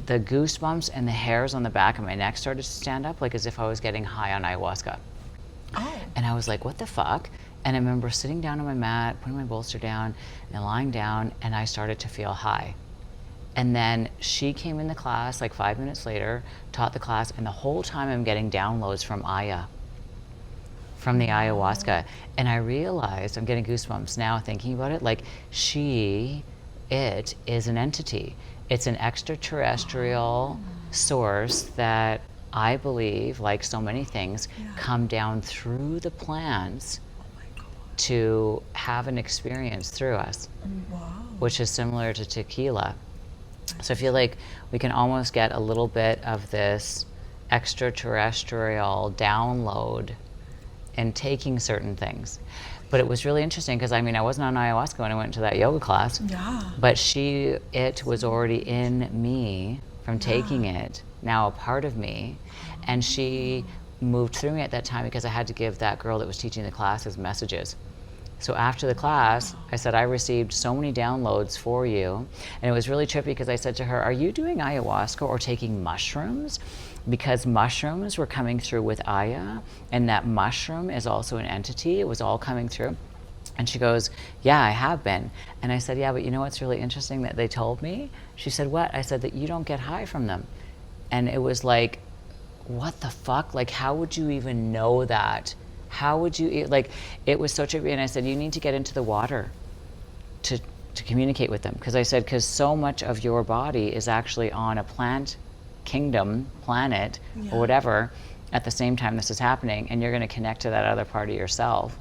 goosebumps and the hairs on the back of my neck started to stand up, like as if I was getting high on ayahuasca. Oh. And I was like, what the fuck? And I remember sitting down on my mat, putting my bolster down, and lying down, and I started to feel high. And then she came in the class like 5 minutes later, taught the class, and the whole time I'm getting downloads from Aya, from the ayahuasca. And I realized, I'm getting goosebumps now thinking about it, like it is an entity. It's an extraterrestrial source that I believe, like so many things, come down through the plants to have an experience through us, which is similar to tequila. So I feel like we can almost get a little bit of this extraterrestrial download in taking certain things. But it was really interesting because I wasn't on ayahuasca when I went to that yoga class, but it was already in me from taking it, now a part of me, and she moved through me at that time because I had to give that girl that was teaching the classes messages. So after the class, I said, I received so many downloads for you. And it was really trippy because I said to her, are you doing ayahuasca or taking mushrooms? Because mushrooms were coming through with Aya, and that mushroom is also an entity. It was all coming through. And she goes, yeah, I have been. And I said, yeah, but you know what's really interesting that they told me? She said, what? I said that you don't get high from them. And it was like, what the fuck? Like, how would you even know that? How would you, like, it was so trippy. And I said, you need to get into the water to communicate with them. Because I said, because so much of your body is actually on a planet or whatever at the same time this is happening, and you're going to connect to that other part of yourself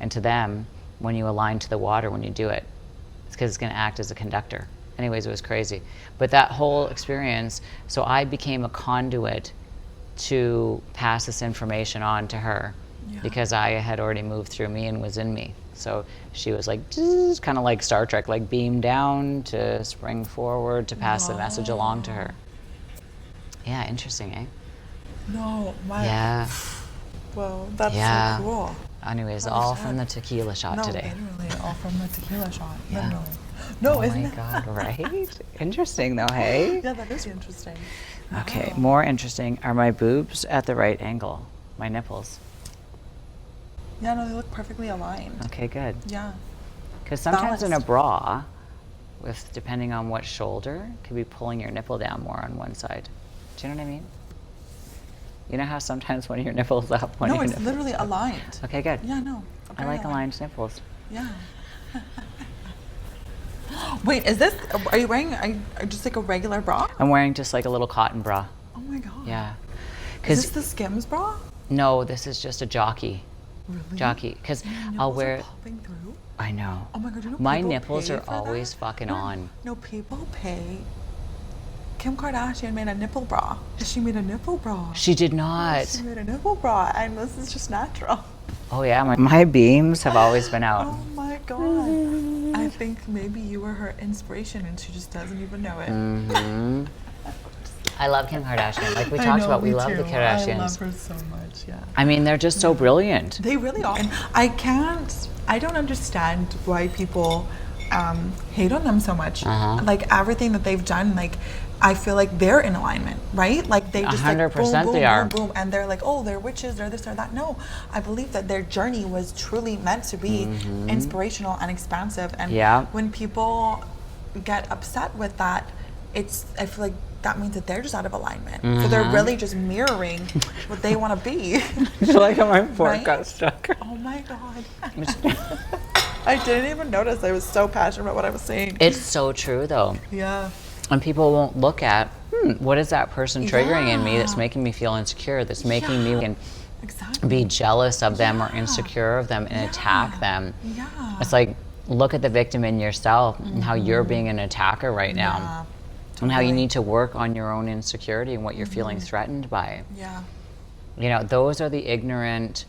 and to them when you align to the water when you do it. It's because it's going to act as a conductor. Anyways, it was crazy. But that whole experience, so I became a conduit to pass this information on to her because I had already moved through me and was in me. So she was like, kind of like Star Trek, like beam down to spring forward to pass the message along to her. Yeah, interesting, eh? No, my. Yeah. Whoa, that's so cool. Anyways, all from the tequila shot today. Literally, all from the tequila shot. Yeah. Literally. No, isn't my it? God, right? Interesting though, hey? Yeah, that is interesting. Okay, Wow. more interesting. Are my boobs at the right angle? My nipples? Yeah, no, they look perfectly aligned. Okay, good. Yeah. Because sometimes in a Balanced. bra, depending on what shoulder, could be pulling your nipple down more on one side. Do you know what I mean? You know how sometimes one of your nipples up, one of No, your it's nipples literally down? aligned. Okay, good. Yeah, no. I like aligned nipples. Yeah. Wait, is this, are you wearing just like a regular bra? I'm wearing just like a little cotton bra. Oh my God. Yeah. Is this the Skims bra? No, this is just a jockey. Really? Jockey, because Your I'll nipples wear are it. popping through? I know. Oh my god, you know My people nipples pay are for always that? fucking on. No, people pay. Kim Kardashian made a nipple bra. She made a nipple bra. She did not. She made a nipple bra, and this is just natural. Oh yeah, my beams have always been out. Oh my god. I think maybe you were her inspiration and she just doesn't even know it. Mm-hmm. I love Kim Kardashian. Like we talked about, we love the Kardashians. I love her so much, yeah. I mean, they're just so brilliant. They really are. And I don't understand why people hate on them so much. Like everything that they've done, like I feel like they're in alignment, right? Like they just 100% like boom, boom, they are. boom, boom, and they're like, oh, they're witches, they're this or that. No, I believe that their journey was truly meant to be inspirational and expansive. And when people get upset with that, I feel like that means that they're just out of alignment. So they're really just mirroring what they want to be. Just like how my fork Right? got stuck. Oh my god. I didn't even notice. I was so passionate about what I was saying. It's so true though. Yeah. And people won't look at, what is that person triggering in me that's Yeah. making me feel insecure, that's making me Exactly. be jealous of them or Yeah. insecure of them and attack them. Yeah. It's like, look at the victim in yourself and how you're being an attacker right now. Yeah. And how you Totally. need to work on your own insecurity and what you're feeling threatened by. Yeah. You know, those are the ignorant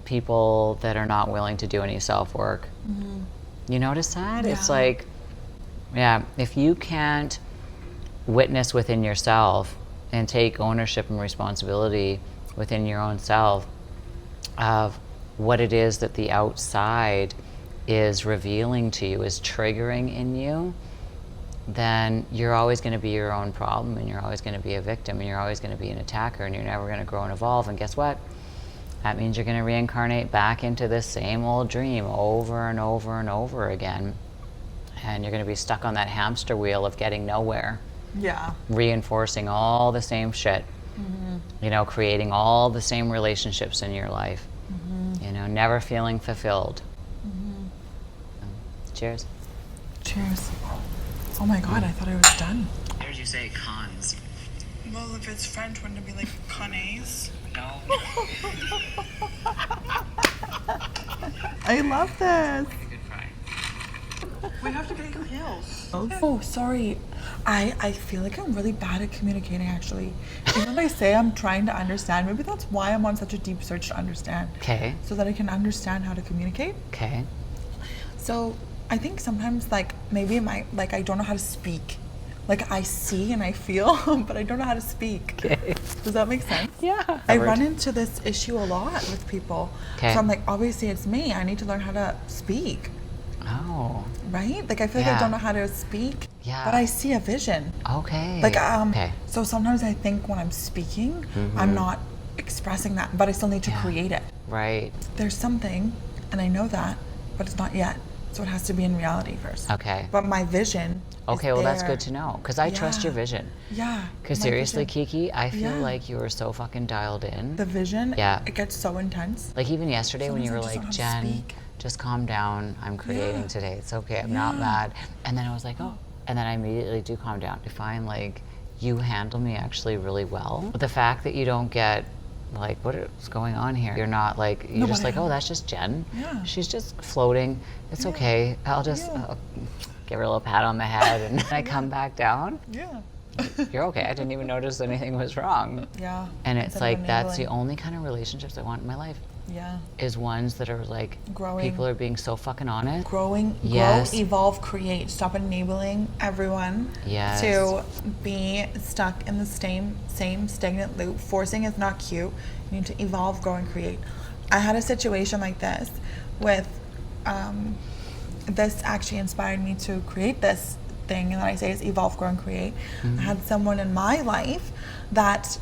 people that are not willing to do any self-work. You notice that? It's Yeah. like, yeah, if you can't witness within yourself and take ownership and responsibility within your own self of what it is that the outside is revealing to you, is triggering in you, then you're always going to be your own problem, and you're always going to be a victim, and you're always going to be an attacker, and you're never going to grow and evolve. And guess what? That means you're going to reincarnate back into this same old dream over and over and over again. And you're going to be stuck on that hamster wheel of getting nowhere, Yeah. reinforcing all the same shit, you know, creating all the same relationships in your life, you know, never feeling fulfilled. Cheers. Cheers. Oh my god, I thought I was done. Where did you say cons? Well, if it's French, wouldn't it be like connais? No. I love this. Good fry. We have to get you heels. Oh, sorry. I feel like I'm really bad at communicating, actually. Even when I say I'm trying to understand, maybe that's why I'm on such a deep search to understand. Okay. So that I can understand how to communicate. Okay. So I think sometimes, like, maybe I don't know how to speak. Like, I see and I feel, but I don't know how to speak. Okay. Does that make sense? Yeah. I run into this issue a lot with people. Okay. So I'm like, obviously it's me. I need to learn how to speak. Oh. Right? Like, I feel like Yeah. I don't know how to speak. Yeah. But I see a vision. Okay. Like, Okay. so sometimes I think when I'm speaking, I'm not expressing that, but I still need to Yeah. create it. Right. There's something, and I know that, but it's not yet. So it has to be in reality first. Okay. But my vision. Okay, is well, that's there. good to know, because I trust your Yeah. vision. Yeah. Because my seriously, vision. Kiki, I feel Yeah. like you were so fucking dialed in. The vision, Yeah. it gets so intense. Like even yesterday when you were Sometimes I like, just don't know how to Jen, speak." just calm down. I'm creating Yeah. today. It's okay. I'm not Yeah. mad. And then I was like, oh. And then I immediately do calm down. I find like you handle me actually really well. But the fact that you don't get like, what is going on here? You're not like, you're No, just but I like, oh, don't. that's just Jen. Yeah. She's just floating. It's Yeah. okay. I'll just Yeah. give her a little pat on the head and I come back down. Yeah. You're okay. I didn't even notice anything was wrong. Yeah. And it's Instead of like, that's the enabling. only kind of relationships I want in my life. Yeah. Is ones that are like Growing. people are being so fucking honest. Growing, Yes. grow, evolve, create. Stop enabling everyone Yes. to be stuck in the same stagnant loop. Forcing is not cute. You need to evolve, grow, and create. I had a situation like this with, this actually inspired me to create this thing, and that I say is evolve, grow, and create. I had someone in my life that,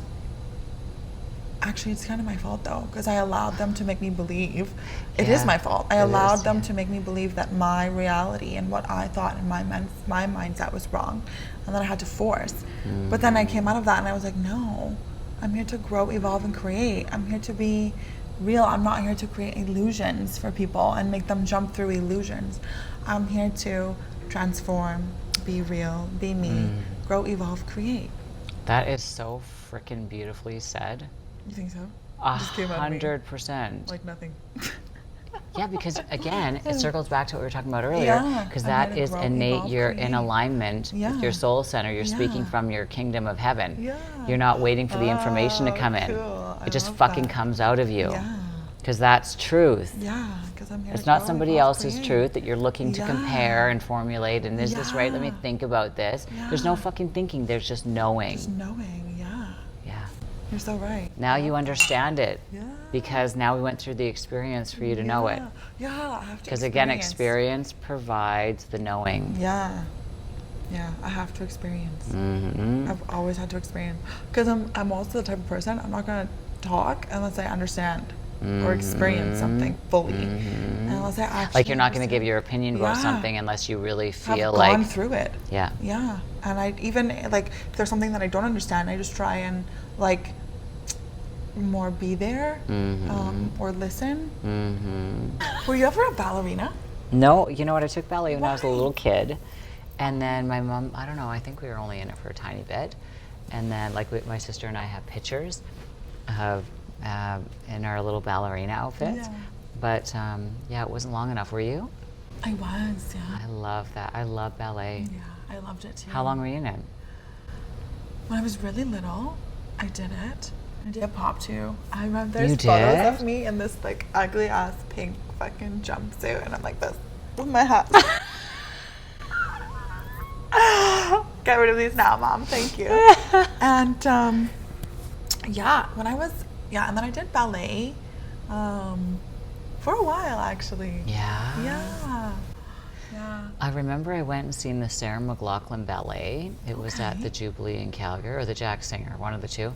actually it's kind of my fault though, because I allowed them to make me believe. It is Yeah, my fault. I it allowed is, them yeah. to make me believe that my reality and what I thought in my mindset was wrong, and that I had to force. But then I came out of that and I was like, no, I'm here to grow, evolve, and create. I'm here to be real. I'm not here to create illusions for people and make them jump through illusions. I'm here to transform, be real, be me, grow, evolve, create. That is so freaking beautifully said. You think so? It just came out of me. 100%. Like nothing. Yeah, because again, it circles back to what we were talking about earlier. Yeah, Because I'm that here to is grow, innate. evolve, You're in create. alignment with Yeah. your soul center. You're speaking Yeah. from your kingdom of heaven. Yeah. You're not waiting for the information to Oh, come in. cool. I It just love fucking that. comes out of you. Yeah. Because that's truth. Yeah, because I'm here It's to not grow, somebody evolve, else's create. truth that you're looking to Yeah. compare and formulate. And is this right? Let me Yeah. think about this. There's no Yeah. fucking thinking. There's just knowing. Just knowing, yeah. Yeah. You're so right. Now you understand it. Yeah. Because now we went through the experience for you to know it. Yeah, I have to Because again, experience provides the knowing. Yeah. Yeah, I have to experience. Mm-hmm. I've always had to experience. Because I'm also the type of person, I'm not going to talk unless I understand or experience something fully. And unless I actually Like you're not going to give understand. your opinion about Yeah. something unless you really feel I've like gone through it. Yeah. Yeah. And I even, like, if there's something that I don't understand, I just try and, like, more be there or listen. Were you ever a ballerina? No, you know what? I took ballet when I was a Why? little kid, and then my mom. I don't know. I think we were only in it for a tiny bit, and then like my sister and I have pictures of in our little ballerina outfits. Yeah. But yeah, it wasn't long enough. Were you? I was, yeah. I love that. I love ballet. Yeah, I loved it too. How long were you in it? When I was really little, I did it. I did pop too. I remember there's You photos did? of me in this like ugly ass pink fucking jumpsuit, and I'm like this with my hat. Get rid of these now, Mom. Thank you. And yeah, when I was and then I did ballet for a while actually. Yeah. Yeah. Yeah. I remember I went and seen the Sarah McLachlan ballet. It was at Okay. the Jubilee in Calgary, or the Jack Singer, one of the two.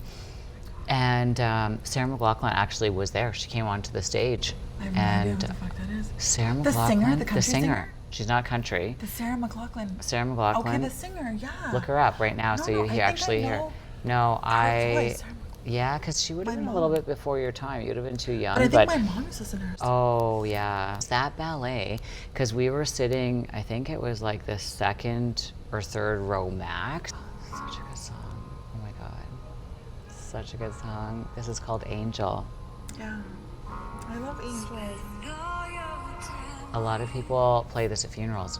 And Sarah McLachlan actually was there. She came onto the stage. I have no idea and who the fuck that is. Sarah McLachlan, The singer? The country singer? She's not country. The Sarah McLachlan. Sarah McLachlan. Okay, the singer, yeah. Look her up right now, No, so no, you I think actually I hear. know No, her voice. Yeah, because she would have My been a little mom. bit before your time. You would have been too young. But I think my mom used to listen to her. Oh, yeah. That ballet, because we were sitting, I think it was like the second or third row max. Such a good song. Oh my God. Such a good song. This is called Angel. Yeah. I love Angels. A lot of people play this at funerals,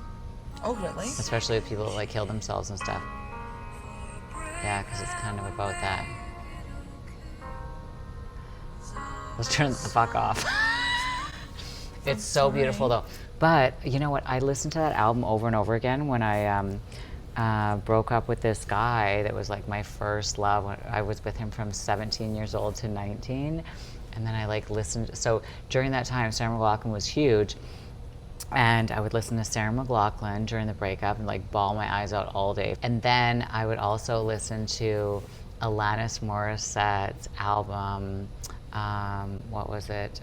Oh, really? especially with people that like kill themselves and stuff. Yeah, because it's kind of about that. Let's turn the fuck off. It's so beautiful though. But you know what? I listened to that album over and over again when I broke up with this guy that was like my first love. I was with him from 17 years old to 19. And then I like listened. So during that time, Sarah McLachlan was huge. And I would listen to Sarah McLachlan during the breakup and like bawl my eyes out all day. And then I would also listen to Alanis Morissette's album, what was it?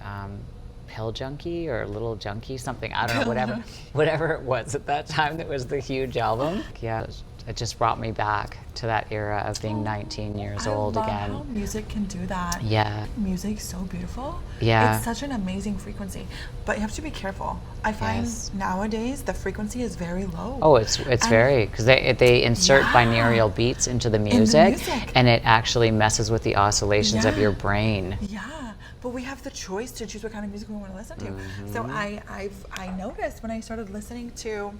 Pill Junkie or Little Junkie, something, I don't know, whatever it was at that time that was the huge album. Yeah, it just brought me back to that era of being 19 years old I love again. how music can do that. Yeah. Music's so beautiful. Yeah. It's such an amazing frequency, but you have to be careful. I find Yes. nowadays the frequency is very low. Oh, it's very, because they insert Yeah. binaural beats into the music, music. and it actually messes with the oscillations of Yeah. your brain. Yeah, but we have the choice to choose what kind of music we want to listen to. Mm-hmm. So I noticed when I started listening to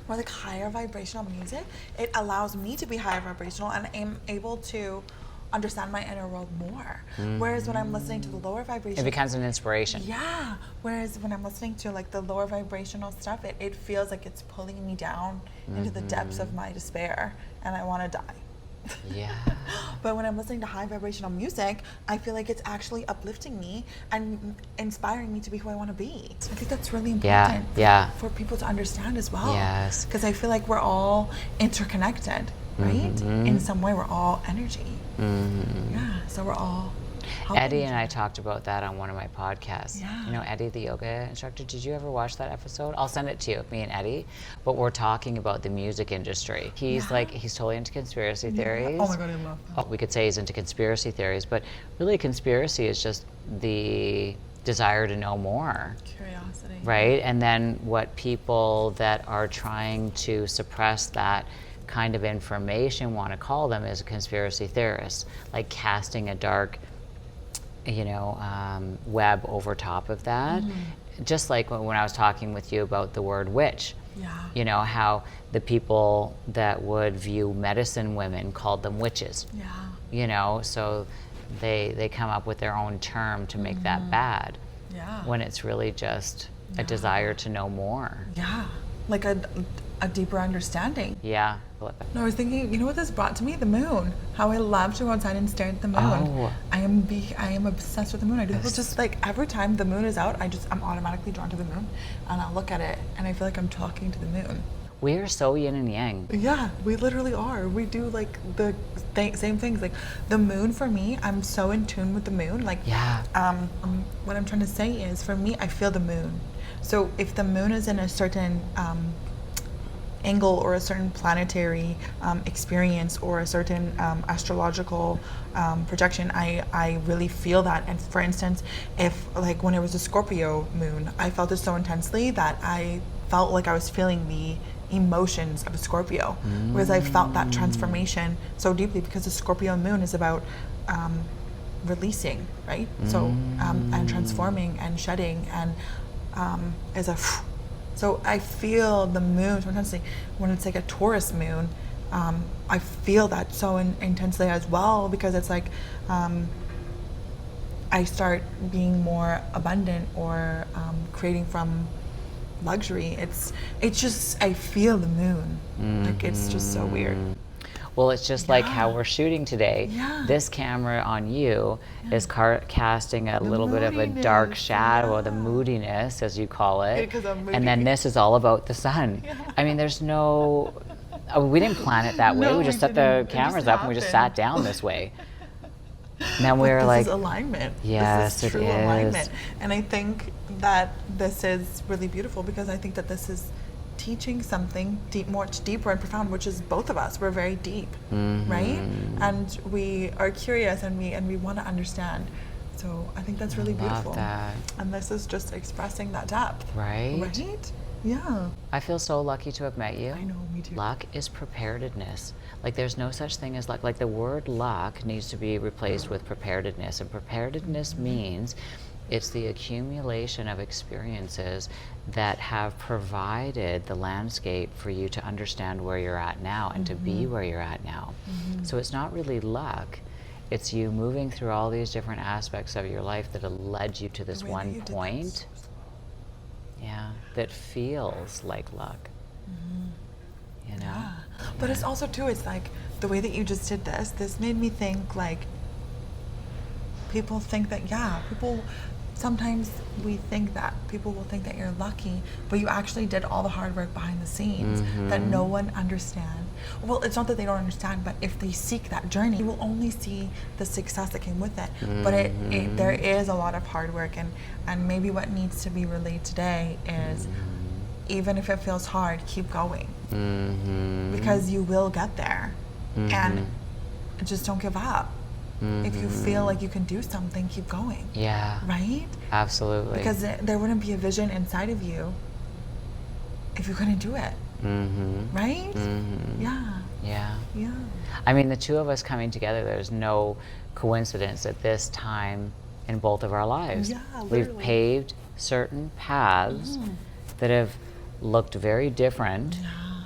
more like higher vibrational music, it allows me to be higher vibrational and I'm able to understand my inner world more. Whereas when I'm listening to the lower It vibration, becomes an inspiration. yeah. Whereas when I'm listening to like the lower vibrational stuff, it feels like it's pulling me down into the depths of my despair and I want to die. Yeah. But when I'm listening to high vibrational music, I feel like it's actually uplifting me and inspiring me to be who I want to be. I think that's really important yeah. for people to understand as well. Yes. Because I feel like we're all interconnected, right? In some way, we're all energy. Yeah, so we're all helping Eddie each and I other. talked about that on one of my podcasts. Yeah. You know, Eddie, the yoga instructor. Did you ever watch that episode? I'll send it to you, me and Eddie. But we're talking about the music industry. He's Yeah. like, he's totally into conspiracy theories. Oh my God, I love that. Oh, we could say he's into conspiracy theories, but really conspiracy is just the desire to know more. Curiosity. Right? And then what people that are trying to suppress that kind of information want to call them is a conspiracy theorist, like casting a dark web over top of that. Just like when I was talking with you about the word witch. Yeah. How the people that would view medicine women called them witches. Yeah. So they come up with their own term to make that bad. Yeah. When it's really just a desire to know more. Yeah. Like a deeper understanding. Yeah. No, I was thinking, you know what this brought to me? The moon. How I love to go outside and stare at the moon. Oh. I am obsessed with the moon. I do just like every time the moon is out, I'm automatically drawn to the moon, and I'll look at it, and I feel like I'm talking to the moon. We are so yin and yang. Yeah, we literally are. We do like the same things. Like the moon for me, I'm so in tune with the moon. Like, what I'm trying to say is, for me, I feel the moon. So if the moon is in a certain angle or a certain planetary experience or a certain astrological projection, I really feel that. And for instance, if like when it was a Scorpio moon, I felt it so intensely that I felt like I was feeling the emotions of a Scorpio, whereas I felt that transformation so deeply, because the Scorpio moon is about releasing, right? So and transforming and shedding, and so I feel the moon so intensely. When it's like a Taurus moon, I feel that so intensely as well, because it's like I start being more abundant or creating from luxury. It's just, I feel the moon. Like it's just so weird. Well, it's just like how we're shooting today. Yeah. This camera on you is casting a little bit of a dark moodiness, shadow, or the moodiness, as you call it. Because I'm moody. And then this is all about the sun. I mean, there's no, we didn't plan it that way. No, we just we set didn't. the It cameras just up and we just sat happened. down this way. And then we were This like, is alignment. Yes, this is it true is. alignment. And I think that this is really beautiful, because I think that this is teaching something much deeper and profound, which is both of us. We're very deep, right? And we are curious, and we want to understand. So I think that's really beautiful. love that. And this is just expressing that depth. Right? Right? Yeah. I feel so lucky to have met you. I know, me too. Luck is preparedness. Like there's no such thing as luck. Like the word luck needs to be replaced with preparedness. And preparedness means it's the accumulation of experiences that have provided the landscape for you to understand where you're at now and to be where you're at now. So it's not really luck. It's you moving through all these different aspects of your life that have led you to this The way that one you did that point. Yeah, that feels like luck. You know? Yeah. But it's also too, it's like the way that you just did this made me think like people think that, sometimes we think that people will think that you're lucky, but you actually did all the hard work behind the scenes that no one understands. Well, it's not that they don't understand, but if they seek that journey, you will only see the success that came with it. But there is a lot of hard work, and maybe what needs to be relayed today is even if it feels hard, keep going. Because you will get there. And just don't give up. If you feel like you can do something, keep going. Yeah. Right? Absolutely. Because there wouldn't be a vision inside of you if you couldn't do it. Right? Yeah. Yeah. Yeah. I mean, the two of us coming together, there's no coincidence at this time in both of our lives. Yeah, We've literally. paved certain paths that have looked very different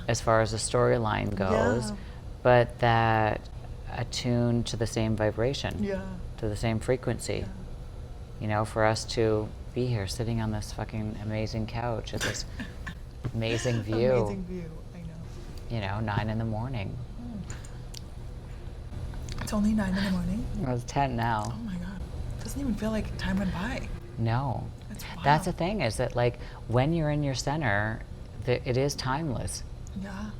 as far as the storyline goes, Yeah. but that attune to the same vibration, Yeah. to the same frequency. You know, for us to be here sitting on this fucking amazing couch at this amazing view, Amazing view. I know. you know, 9 in the morning. It's only 9 in the morning. Well, it's 10 now. Oh my God. It doesn't even feel like time went by. No. That's wild. That's the thing, is that like when you're in your center, it is timeless. Yeah.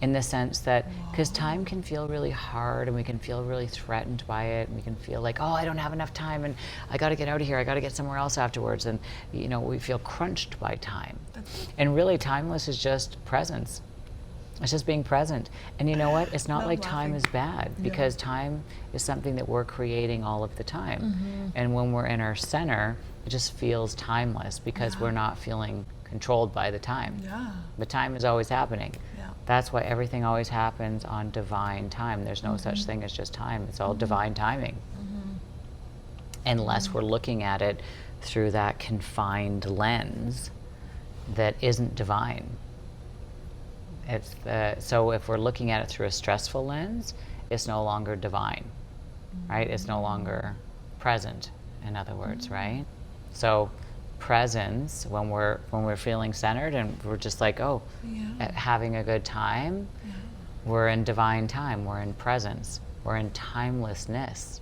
In the sense that, because time can feel really hard and we can feel really threatened by it, and we can feel like, oh, I don't have enough time and I got to get out of here, I got to get somewhere else afterwards, and you know, we feel crunched by time. And really, timeless is just presence. It's just being present. And you know what? It's not Love like time laughing. is bad, because time is something that we're creating all of the time. And when we're in our center, it just feels timeless, because we're not feeling controlled by the time. Yeah. But time is always happening. Yeah. That's why everything always happens on divine time. There's no such thing as just time. It's all divine timing. unless we're looking at it through that confined lens that isn't divine. So if we're looking at it through a stressful lens, it's no longer divine, right? It's no longer present, in other words, right? So presence, when we're feeling centered and we're just like, having a good time, we're in divine time, we're in presence, we're in timelessness.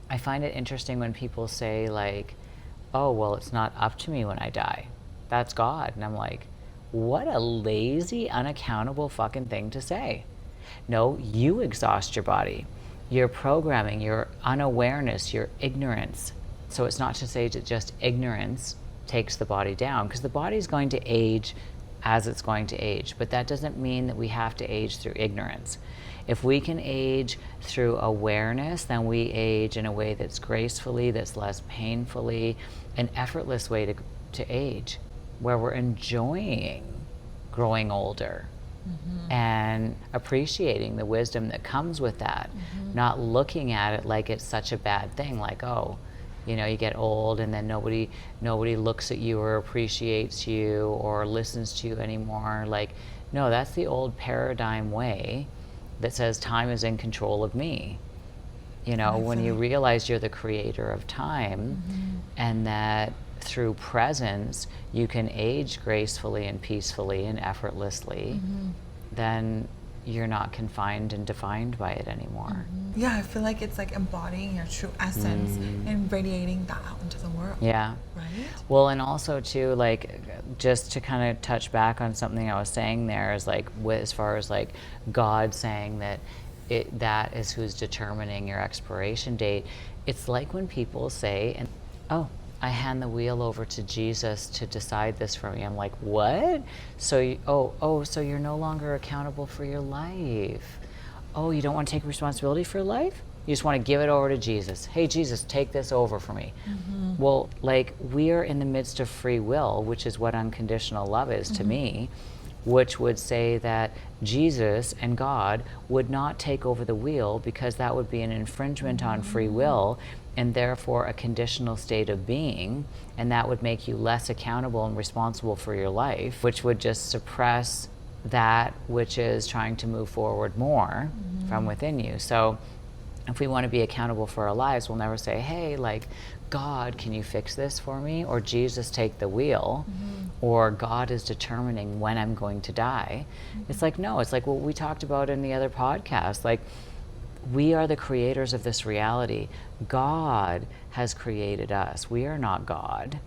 I find it interesting when people say like, oh, well, it's not up to me when I die. That's God. And I'm like, what a lazy, unaccountable fucking thing to say. No, you exhaust your body. Your programming, your unawareness, your ignorance. So it's not to say that just ignorance takes the body down, because the body is going to age as it's going to age. But that doesn't mean that we have to age through ignorance. If we can age through awareness, then we age in a way that's gracefully, that's less painfully, an effortless way to age, where we're enjoying growing older and appreciating the wisdom that comes with that, not looking at it like it's such a bad thing, like, oh, you know, you get old and then nobody looks at you or appreciates you or listens to you anymore. Like, no, that's the old paradigm way that says time is in control of me. You know, when you realize you're the creator of time, and that through presence you can age gracefully and peacefully and effortlessly, then you're not confined and defined by it anymore. Yeah, I feel like it's like embodying your true essence and radiating that out into the world. Yeah. Right? Well, and also too, like, just to kind of touch back on something I was saying there is like, as far as like God saying that that is who's determining your expiration date. It's like when people say, oh, I hand the wheel over to Jesus to decide this for me. I'm like, what? So, so you're no longer accountable for your life. Oh, you don't want to take responsibility for your life? You just want to give it over to Jesus. Hey, Jesus, take this over for me. Well, like, we are in the midst of free will, which is what unconditional love is to me, which would say that Jesus and God would not take over the wheel, because that would be an infringement on free will, and therefore a conditional state of being, and that would make you less accountable and responsible for your life, which would just suppress that which is trying to move forward more from within you. So if we want to be accountable for our lives, we'll never say, hey, like, God, can you fix this for me? Or Jesus, take the wheel. Or God is determining when I'm going to die. It's like, no, it's like what we talked about in the other podcast. Like, we are the creators of this reality. God has created us. We are not God.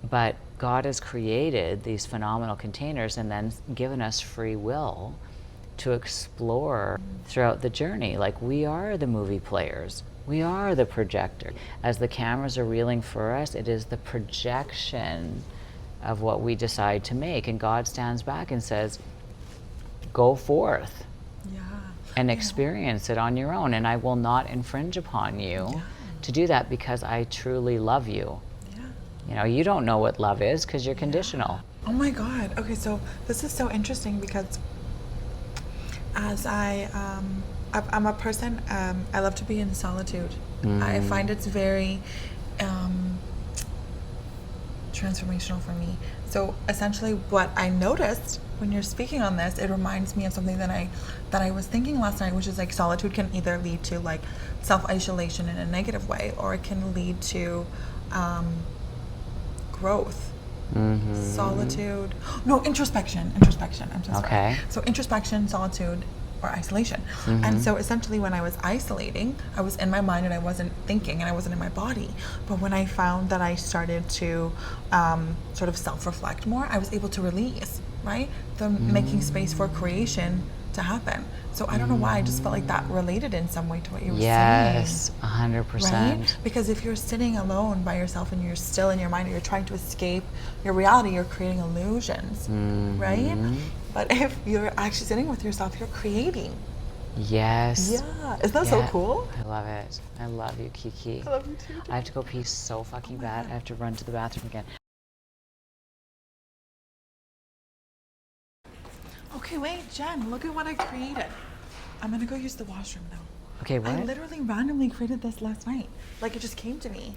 But God has created these phenomenal containers and then given us free will to explore throughout the journey. Like, we are the movie players. We are the projector. As the cameras are reeling for us, it is the projection of what we decide to make. And God stands back and says, go forth and experience it on your own. And I will not infringe upon you to do that, because I truly love you. You know, you don't know what love is because you're conditional. Oh my God. Okay, so this is so interesting, because as I'm a person, I love to be in solitude. I find it's very transformational for me. So essentially what I noticed when you're speaking on this, it reminds me of something that I was thinking last night, which is like solitude can either lead to like self-isolation in a negative way, or it can lead to growth. Solitude, no, introspection, I'm so sorry. Okay. So introspection, solitude, or isolation. And so essentially when I was isolating, I was in my mind and I wasn't thinking and I wasn't in my body. But when I found that I started to sort of self-reflect more, I was able to release, right? Making space for creation to happen. So I don't know why, I just felt like that related in some way to what you were saying. Yes, 100%. Right? Because if you're sitting alone by yourself and you're still in your mind, or you're trying to escape your reality, you're creating illusions, right? But if you're actually sitting with yourself, you're creating. Yes. Yeah. Isn't that so cool? I love it. I love you, Kiki. I love you too. I have to go pee so fucking bad. I have to run to the bathroom again. Okay, wait, Jen, look at what I created. I'm gonna go use the washroom now. Okay, what? I literally randomly created this last night. Like, it just came to me.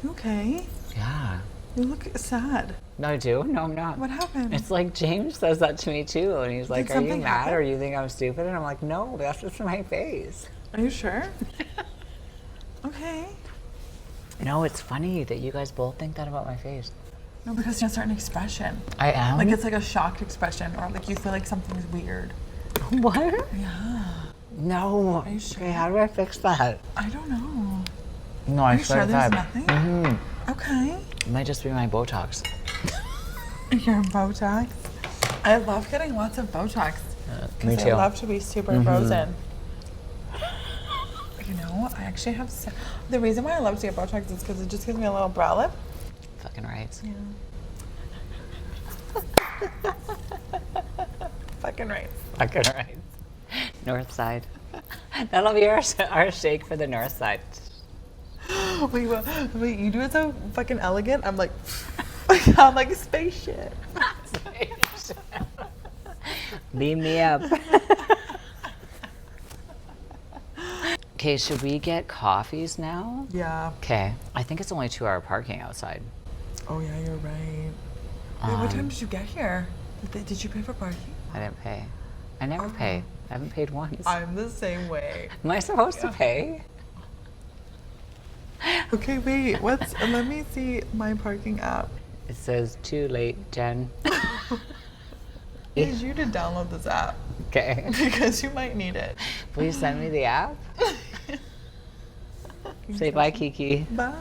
You okay? Yeah. You look sad. No, I do? No, I'm not. What happened? It's like James says that to me too. And he's like, Did are you something mad happen? or you think I'm stupid? And I'm like, no, that's just my face. Are you sure? Okay. No, it's funny that you guys both think that about my face. No, because you have a certain expression. I am? Like, it's like a shocked expression, or like you feel like something's weird. What? Yeah. No. Are you sure? Okay, how do I fix that? I don't know. No, I Are you swear sure to there's God. nothing? Mm-hmm. Okay. It might just be my Botox. Your Botox? I love getting lots of Botox. Me 'Cause too. I love to be super frozen. You know, I actually have... the reason why I love to get Botox is because it just gives me a little brow lip. Fucking right. Yeah. Fucking right. Fucking right. North side. That'll be our shake for the north side. Wait, what? Wait, you do it so fucking elegant. I'm like... I'm like a spaceship. Beam me up. Okay, should we get coffees now? Yeah. Okay. I think it's only 2-hour parking outside. Oh, yeah, you're right. Wait, what time did you get here? Did you pay for parking? I didn't pay. I never pay. I haven't paid once. I'm the same way. Am I supposed to pay? Okay, wait. Let me see my parking app. It says too late, Jen. I need you to download this app Okay. because you might need it. Please send me the app. Say bye, Kiki. Bye.